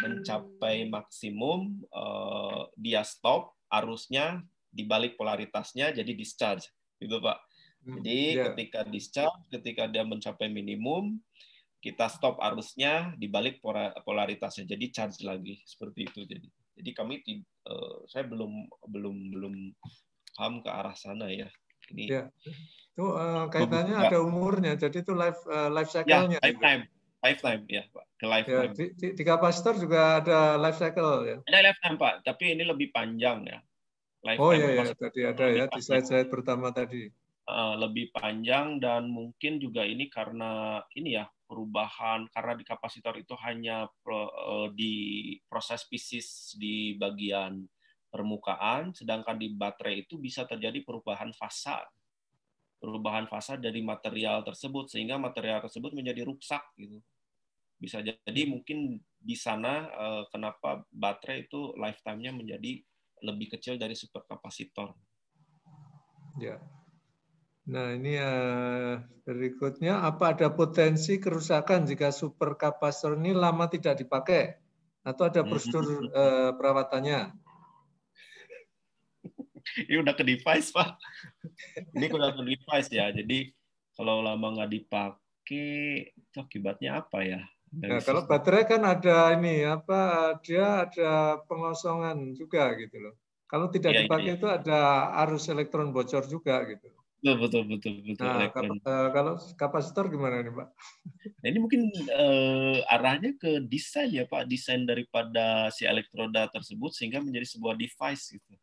mencapai maksimum, dia stop, arusnya dibalik polaritasnya jadi discharge, gitu Pak. Jadi ketika discharge, ketika dia mencapai minimum, kita stop arusnya dibalik polaritasnya jadi charge lagi, seperti itu. Jadi kami saya belum paham ke arah sana ya. Ini ya. Itu kaitannya ada umurnya, jadi itu life cycle-nya. Ya, lifetime ya Pak, ke lifetime. Ya, di kapasitor juga ada life cycle ya. Ada lifetime Pak, tapi ini lebih panjang ya. Oh iya, tadi ada ya di slide pertama tadi. Lebih panjang, dan mungkin juga ini karena ini ya perubahan, karena di kapasitor itu hanya di proses pieces di bagian permukaan, sedangkan di baterai itu bisa terjadi perubahan fasa. perubahan fasa dari material tersebut sehingga material tersebut menjadi rusak gitu. Bisa jadi mungkin di sana kenapa baterai itu lifetime-nya menjadi lebih kecil dari superkapasitor. Ya. Nah, ini berikutnya, apa ada potensi kerusakan jika superkapasitor ini lama tidak dipakai? Atau ada prosedur perawatannya? Ini udah ke device, Pak. Ini udah ke device ya. Jadi kalau lama nggak dipakai, itu akibatnya apa ya? Nah, kalau baterai kan ada ini apa? Dia ada pengosongan juga gitu loh. Kalau tidak dipakai itu ada arus elektron bocor juga gitu. Betul. Nah, kalau kapasitor gimana nih, Pak? Nah, ini mungkin arahnya ke desain ya, Pak. Desain daripada si elektroda tersebut sehingga menjadi sebuah device gitu.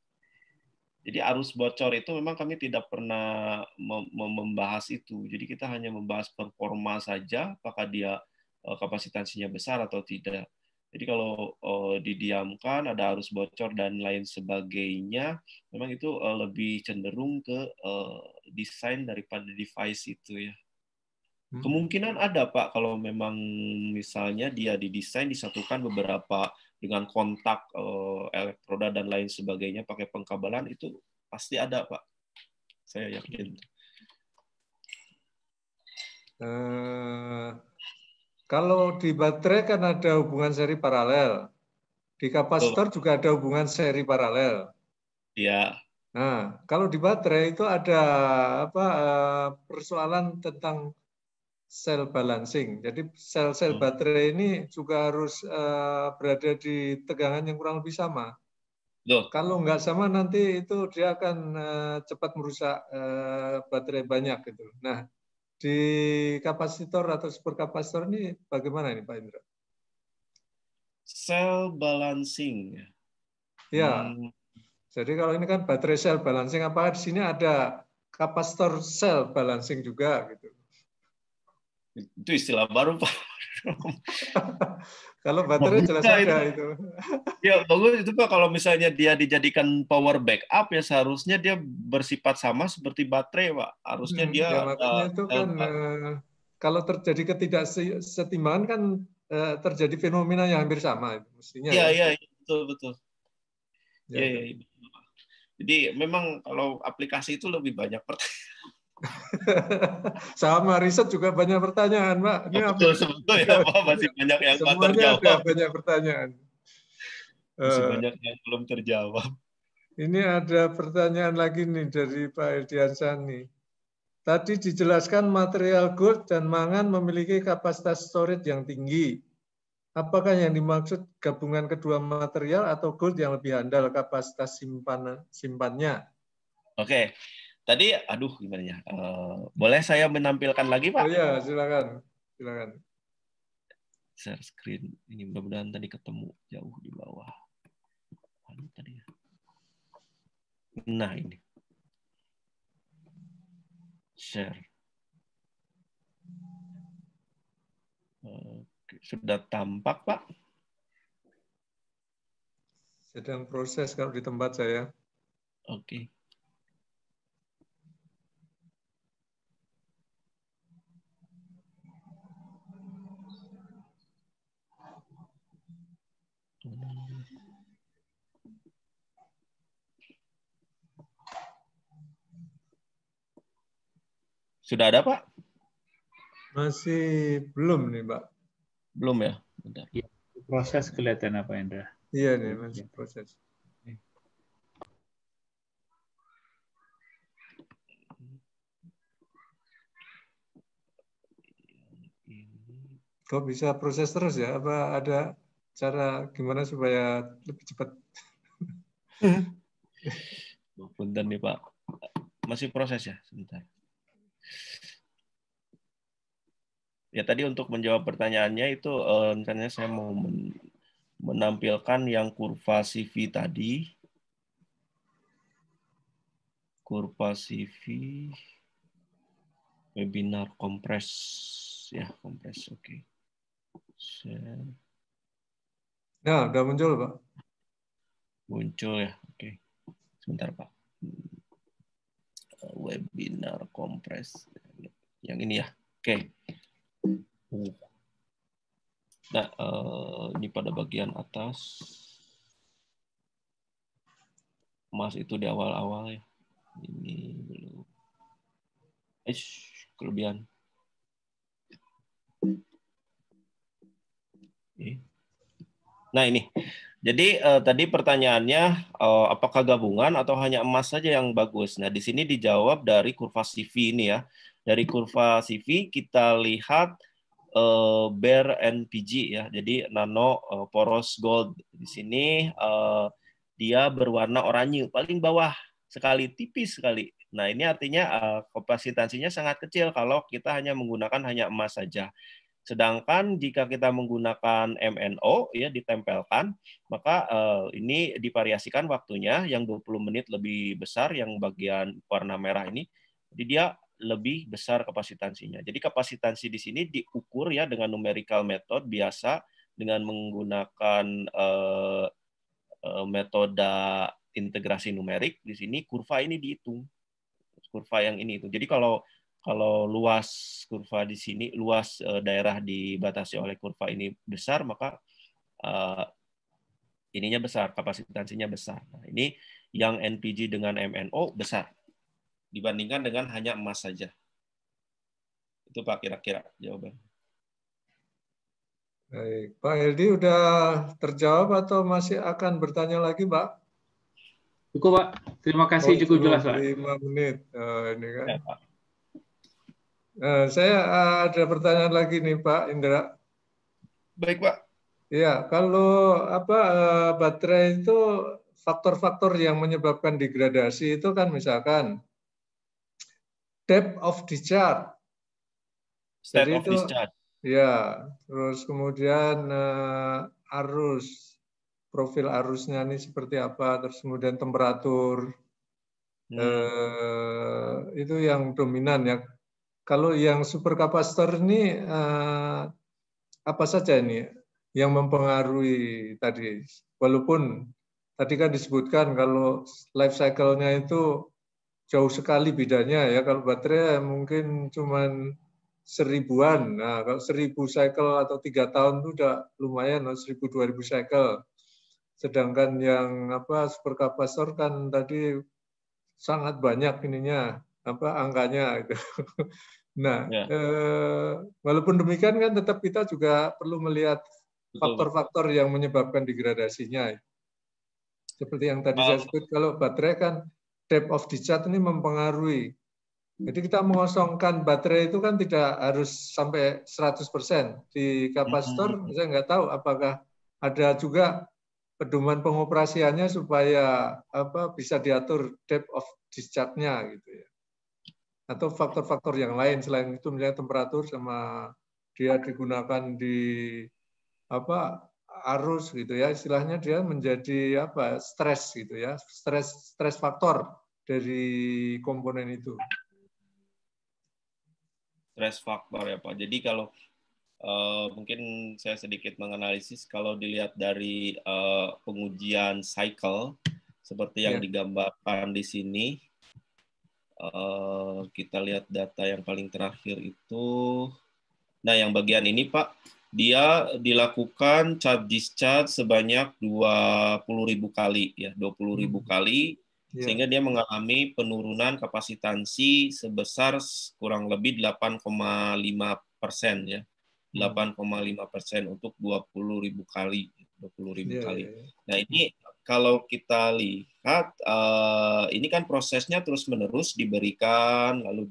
Jadi arus bocor itu memang kami tidak pernah membahas itu. Jadi kita hanya membahas performa saja, apakah dia kapasitansinya besar atau tidak. Jadi kalau didiamkan, ada arus bocor dan lain sebagainya, memang itu lebih cenderung ke desain daripada device itu ya. Kemungkinan ada, Pak, kalau memang misalnya dia didesain, disatukan beberapa dengan kontak elektroda dan lain sebagainya pakai pengkabelan, itu pasti ada, Pak. Saya yakin. Kalau di baterai kan ada hubungan seri paralel. Di kapasitor juga ada hubungan seri paralel. Iya. Nah, kalau di baterai itu ada apa persoalan tentang sel balancing. Jadi sel-sel baterai ini juga harus berada di tegangan yang kurang lebih sama. Kalau nggak sama nanti itu dia akan cepat merusak baterai banyak gitu. Nah, di kapasitor atau superkapasitor ini bagaimana ini Pak Indra? Sel balancing. Ya. Jadi kalau ini kan baterai sel balancing, apakah di sini ada kapasitor sel balancing juga gitu? Itu istilah baru, Pak. Kalau baterai jelas ada itu. Ya, bagus itu Pak. Kalau misalnya dia dijadikan power backup, ya seharusnya dia bersifat sama seperti baterai, Pak. Harusnya dia ya, makanya itu kan kalau terjadi ketidaksetimbangan kan terjadi fenomena yang hampir sama mestinya. Iya, betul. Iya. Jadi memang kalau aplikasi itu lebih banyak pertanyaan. Sama riset juga banyak pertanyaan, Pak. Ini sebetulnya Pak, masih banyak yang semuanya terjawab. Ada banyak pertanyaan. Masih banyak yang belum terjawab. Ini ada pertanyaan lagi nih dari Pak Eldiansani. Tadi dijelaskan material gold dan mangan memiliki kapasitas storage yang tinggi. Apakah yang dimaksud gabungan kedua material atau gold yang lebih handal kapasitas simpannya? Oke. Tadi, gimana ya? Boleh saya menampilkan lagi, Pak? Oh ya, silakan. Share screen. Ini mudah-mudahan tadi ketemu jauh di bawah. Tadi ya. Nah, ini. Share. Oke. Sudah tampak, Pak? Sedang proses kalau di tempat saya. Oke. Sudah ada, Pak? Masih belum nih, Pak. Belum ya? Bentar. Ya, proses kelihatan apa, Indra? Iya nih, masih proses. Kok bisa proses terus ya? Apa ada cara gimana supaya lebih cepat? Punten nih Pak. Masih proses ya, sebentar. Ya tadi untuk menjawab pertanyaannya itu rencananya saya mau menampilkan yang kurva CV tadi. Kurva CV webinar kompres ya, kompres. Oke. Nah, udah muncul, Pak. Muncul ya. Oke. Sebentar, Pak. webinar kompres. Yang ini ya. Oke. Nah, ini pada bagian atas. Emas itu di awal-awal ya. Ini belum. Kelebihan. Nah ini, jadi tadi pertanyaannya apakah gabungan atau hanya emas saja yang bagus? Nah di sini dijawab dari kurva CV ini ya. Dari kurva CV kita lihat bare NPG ya, jadi nano poros gold di sini dia berwarna oranye, paling bawah sekali, tipis sekali. Nah ini artinya kapasitansinya sangat kecil kalau kita hanya menggunakan hanya emas saja. Sedangkan jika kita menggunakan MNO ya ditempelkan, maka ini divariasikan waktunya yang 20 menit lebih besar yang bagian warna merah ini. Jadi dia lebih besar kapasitansinya. Jadi kapasitansi di sini diukur ya dengan numerical method biasa dengan menggunakan metode integrasi numerik. Di sini kurva ini dihitung. Kurva yang ini itu. Jadi kalau luas kurva di sini, luas daerah dibatasi oleh kurva ini besar, maka ininya besar, kapasitansinya besar. Nah, ini yang NPG dengan MNO besar dibandingkan dengan hanya emas saja. Itu Pak kira-kira jawaban. Baik, Pak Heldi udah terjawab atau masih akan bertanya lagi, Pak? Cukup, Pak. Terima kasih, cukup jelas, Pak. 5 menit. Ini kan. Ya, Pak. Saya ada pertanyaan lagi nih Pak Indra. Baik Pak. Ya, kalau baterai itu faktor-faktor yang menyebabkan degradasi itu kan misalkan depth of discharge. State of discharge. Ya, terus kemudian arus, profil arusnya ini seperti apa, terus kemudian temperatur. Itu yang dominan ya. Kalau yang superkapasitor ini apa saja ini yang mempengaruhi tadi? Walaupun tadi kan disebutkan kalau life cycle-nya itu jauh sekali bedanya ya. Kalau baterai mungkin cuman 1000-an. Nah, kalau 1000 cycle atau 3 tahun itu udah lumayan, 1000-2000 cycle. Sedangkan yang superkapasitor kan tadi sangat banyak ininya angkanya gitu. Nah, walaupun demikian kan tetap kita juga perlu melihat faktor-faktor yang menyebabkan degradasinya. Seperti yang tadi saya sebut, kalau baterai kan depth of discharge ini mempengaruhi. Jadi kita mengosongkan baterai itu kan tidak harus sampai 100%. Di kapasitor saya nggak tahu apakah ada juga pedoman pengoperasiannya supaya bisa diatur depth of discharge-nya gitu ya. Atau faktor-faktor yang lain selain itu misalnya temperatur sama dia digunakan di arus gitu ya, istilahnya dia menjadi stres gitu ya, stres faktor dari komponen itu. Stres faktor ya Pak. Jadi kalau mungkin saya sedikit menganalisis kalau dilihat dari pengujian cycle seperti yang digambarkan di sini. Kita lihat data yang paling terakhir itu. Nah, yang bagian ini Pak, dia dilakukan charge discharge sebanyak 20.000 kali ya, 20.000 kali sehingga dia mengalami penurunan kapasitansi sebesar kurang lebih 8,5% ya. 8,5% untuk 20.000 kali, 20.000 kali. Nah, ini kalau kita lihat, ini kan prosesnya terus-menerus diberikan, lalu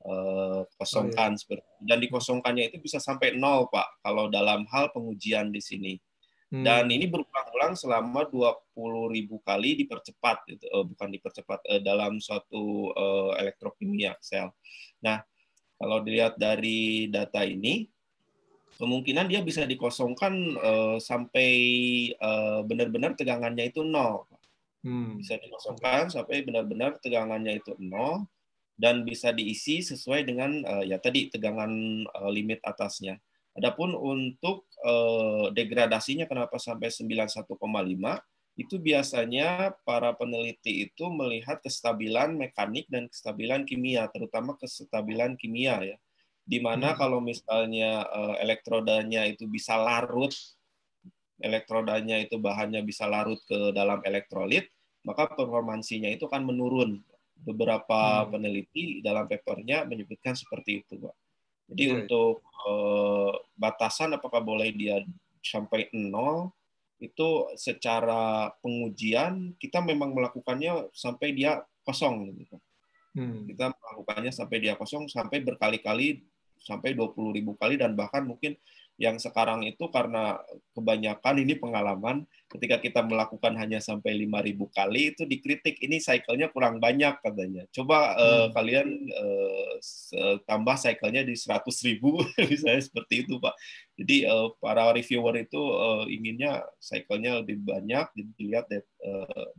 dikosongkan, dan dikosongkannya itu bisa sampai 0, Pak, kalau dalam hal pengujian di sini. Dan ini berulang-ulang selama 20.000 kali dipercepat, bukan dipercepat, dalam suatu elektrokimia sel. Nah, kalau dilihat dari data ini, kemungkinan dia bisa dikosongkan sampai benar-benar tegangannya itu 0. Bisa dikosongkan sampai benar-benar tegangannya itu 0 dan bisa diisi sesuai dengan ya tadi tegangan limit atasnya. Adapun untuk degradasinya kenapa sampai 91,5? itu biasanya para peneliti itu melihat kestabilan mekanik dan kestabilan kimia, terutama kestabilan kimia ya. Di mana kalau misalnya elektrodanya itu bisa larut, elektrodanya itu bahannya bisa larut ke dalam elektrolit, maka performansinya itu akan menurun. Beberapa peneliti dalam papernya menyebutkan seperti itu, Pak. Jadi untuk batasan apakah boleh dia sampai 0, itu secara pengujian kita memang melakukannya sampai dia kosong. Gitu. Kita melakukannya sampai dia kosong, sampai berkali-kali, sampai 20.000 kali, dan bahkan mungkin yang sekarang itu karena kebanyakan ini pengalaman, ketika kita melakukan hanya sampai 5.000 kali, itu dikritik, ini cycle-nya kurang banyak katanya. Coba kalian tambah cycle-nya di 100.000, misalnya seperti itu, Pak. Jadi para reviewer itu inginnya cycle-nya lebih banyak, dilihat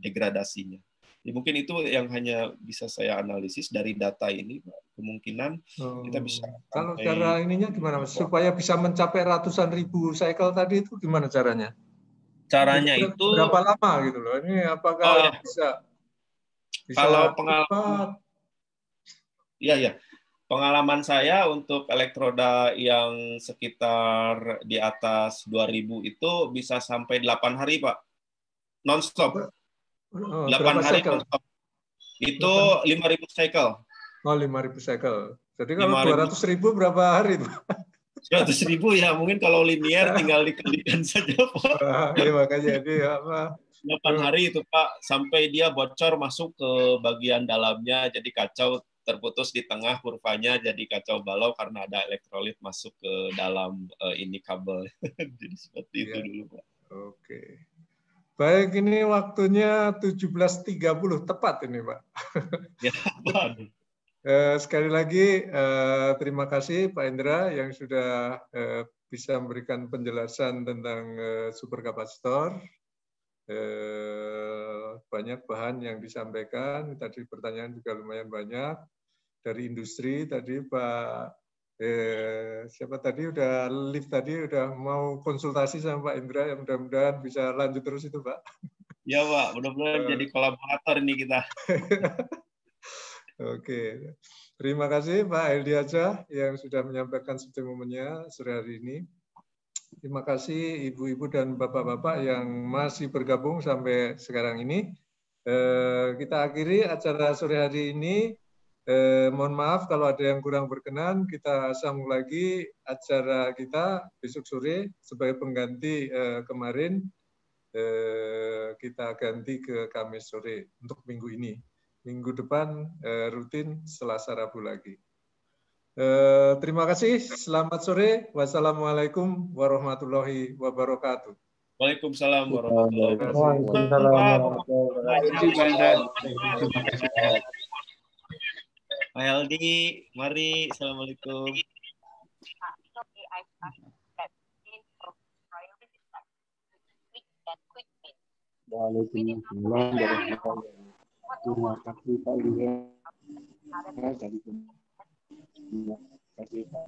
degradasinya. Jadi mungkin itu yang hanya bisa saya analisis dari data ini, Pak. Kemungkinan kita bisa. Kalau cara ininya gimana, Mas? Supaya bisa mencapai ratusan ribu cycle tadi itu gimana caranya? Caranya itu berapa lama gitu loh? Ini apakah bisa kalau pengalaman cepat? Iya. Pengalaman saya untuk elektroda yang sekitar di atas 2.000 itu bisa sampai 8 hari, Pak. Non-stop. 8 hari non-stop. Itu 5.000 cycle. Oh, 5.000 cycle. Jadi kalau 200.000 berapa hari, Pak? 100.000 ya, mungkin kalau linier tinggal dikalikan saja, Pak. Iya, makanya jadi apa? 8 hari itu, Pak, sampai dia bocor masuk ke bagian dalamnya, jadi kacau, terputus di tengah kurvanya, jadi kacau balau karena ada elektrolit masuk ke dalam ini kabel. Jadi seperti itu dulu, Pak. Oke. Baik, ini waktunya 17.30, tepat ini, Pak. Ya, Pak. Sekali lagi terima kasih Pak Indra yang sudah bisa memberikan penjelasan tentang superkapasitor. Banyak bahan yang disampaikan, tadi pertanyaan juga lumayan banyak. Dari industri tadi Pak siapa tadi udah lift tadi udah mau konsultasi sama Pak Indra, yang mudah-mudahan bisa lanjut terus itu, Pak. Ya, Pak, mudah-mudahan jadi kolaborator ini kita. Oke, terima kasih Pak Heldi Aja yang sudah menyampaikan testimoninya sore hari ini. Terima kasih ibu-ibu dan bapak-bapak yang masih bergabung sampai sekarang ini. Kita akhiri acara sore hari ini. Mohon maaf kalau ada yang kurang berkenan. Kita sambung lagi acara kita besok sore sebagai pengganti kemarin. Kita ganti ke Kamis sore untuk minggu ini. Minggu depan rutin Selasa Rabu lagi. Terima kasih. Selamat sore. Wassalamualaikum warahmatullahi wabarakatuh. Waalaikumsalam warahmatullahi wabarakatuh. Pak Heldi, mari. Assalamualaikum. Waalaikumsalam. Terima kasih Pak Liha. Terima kasih Pak.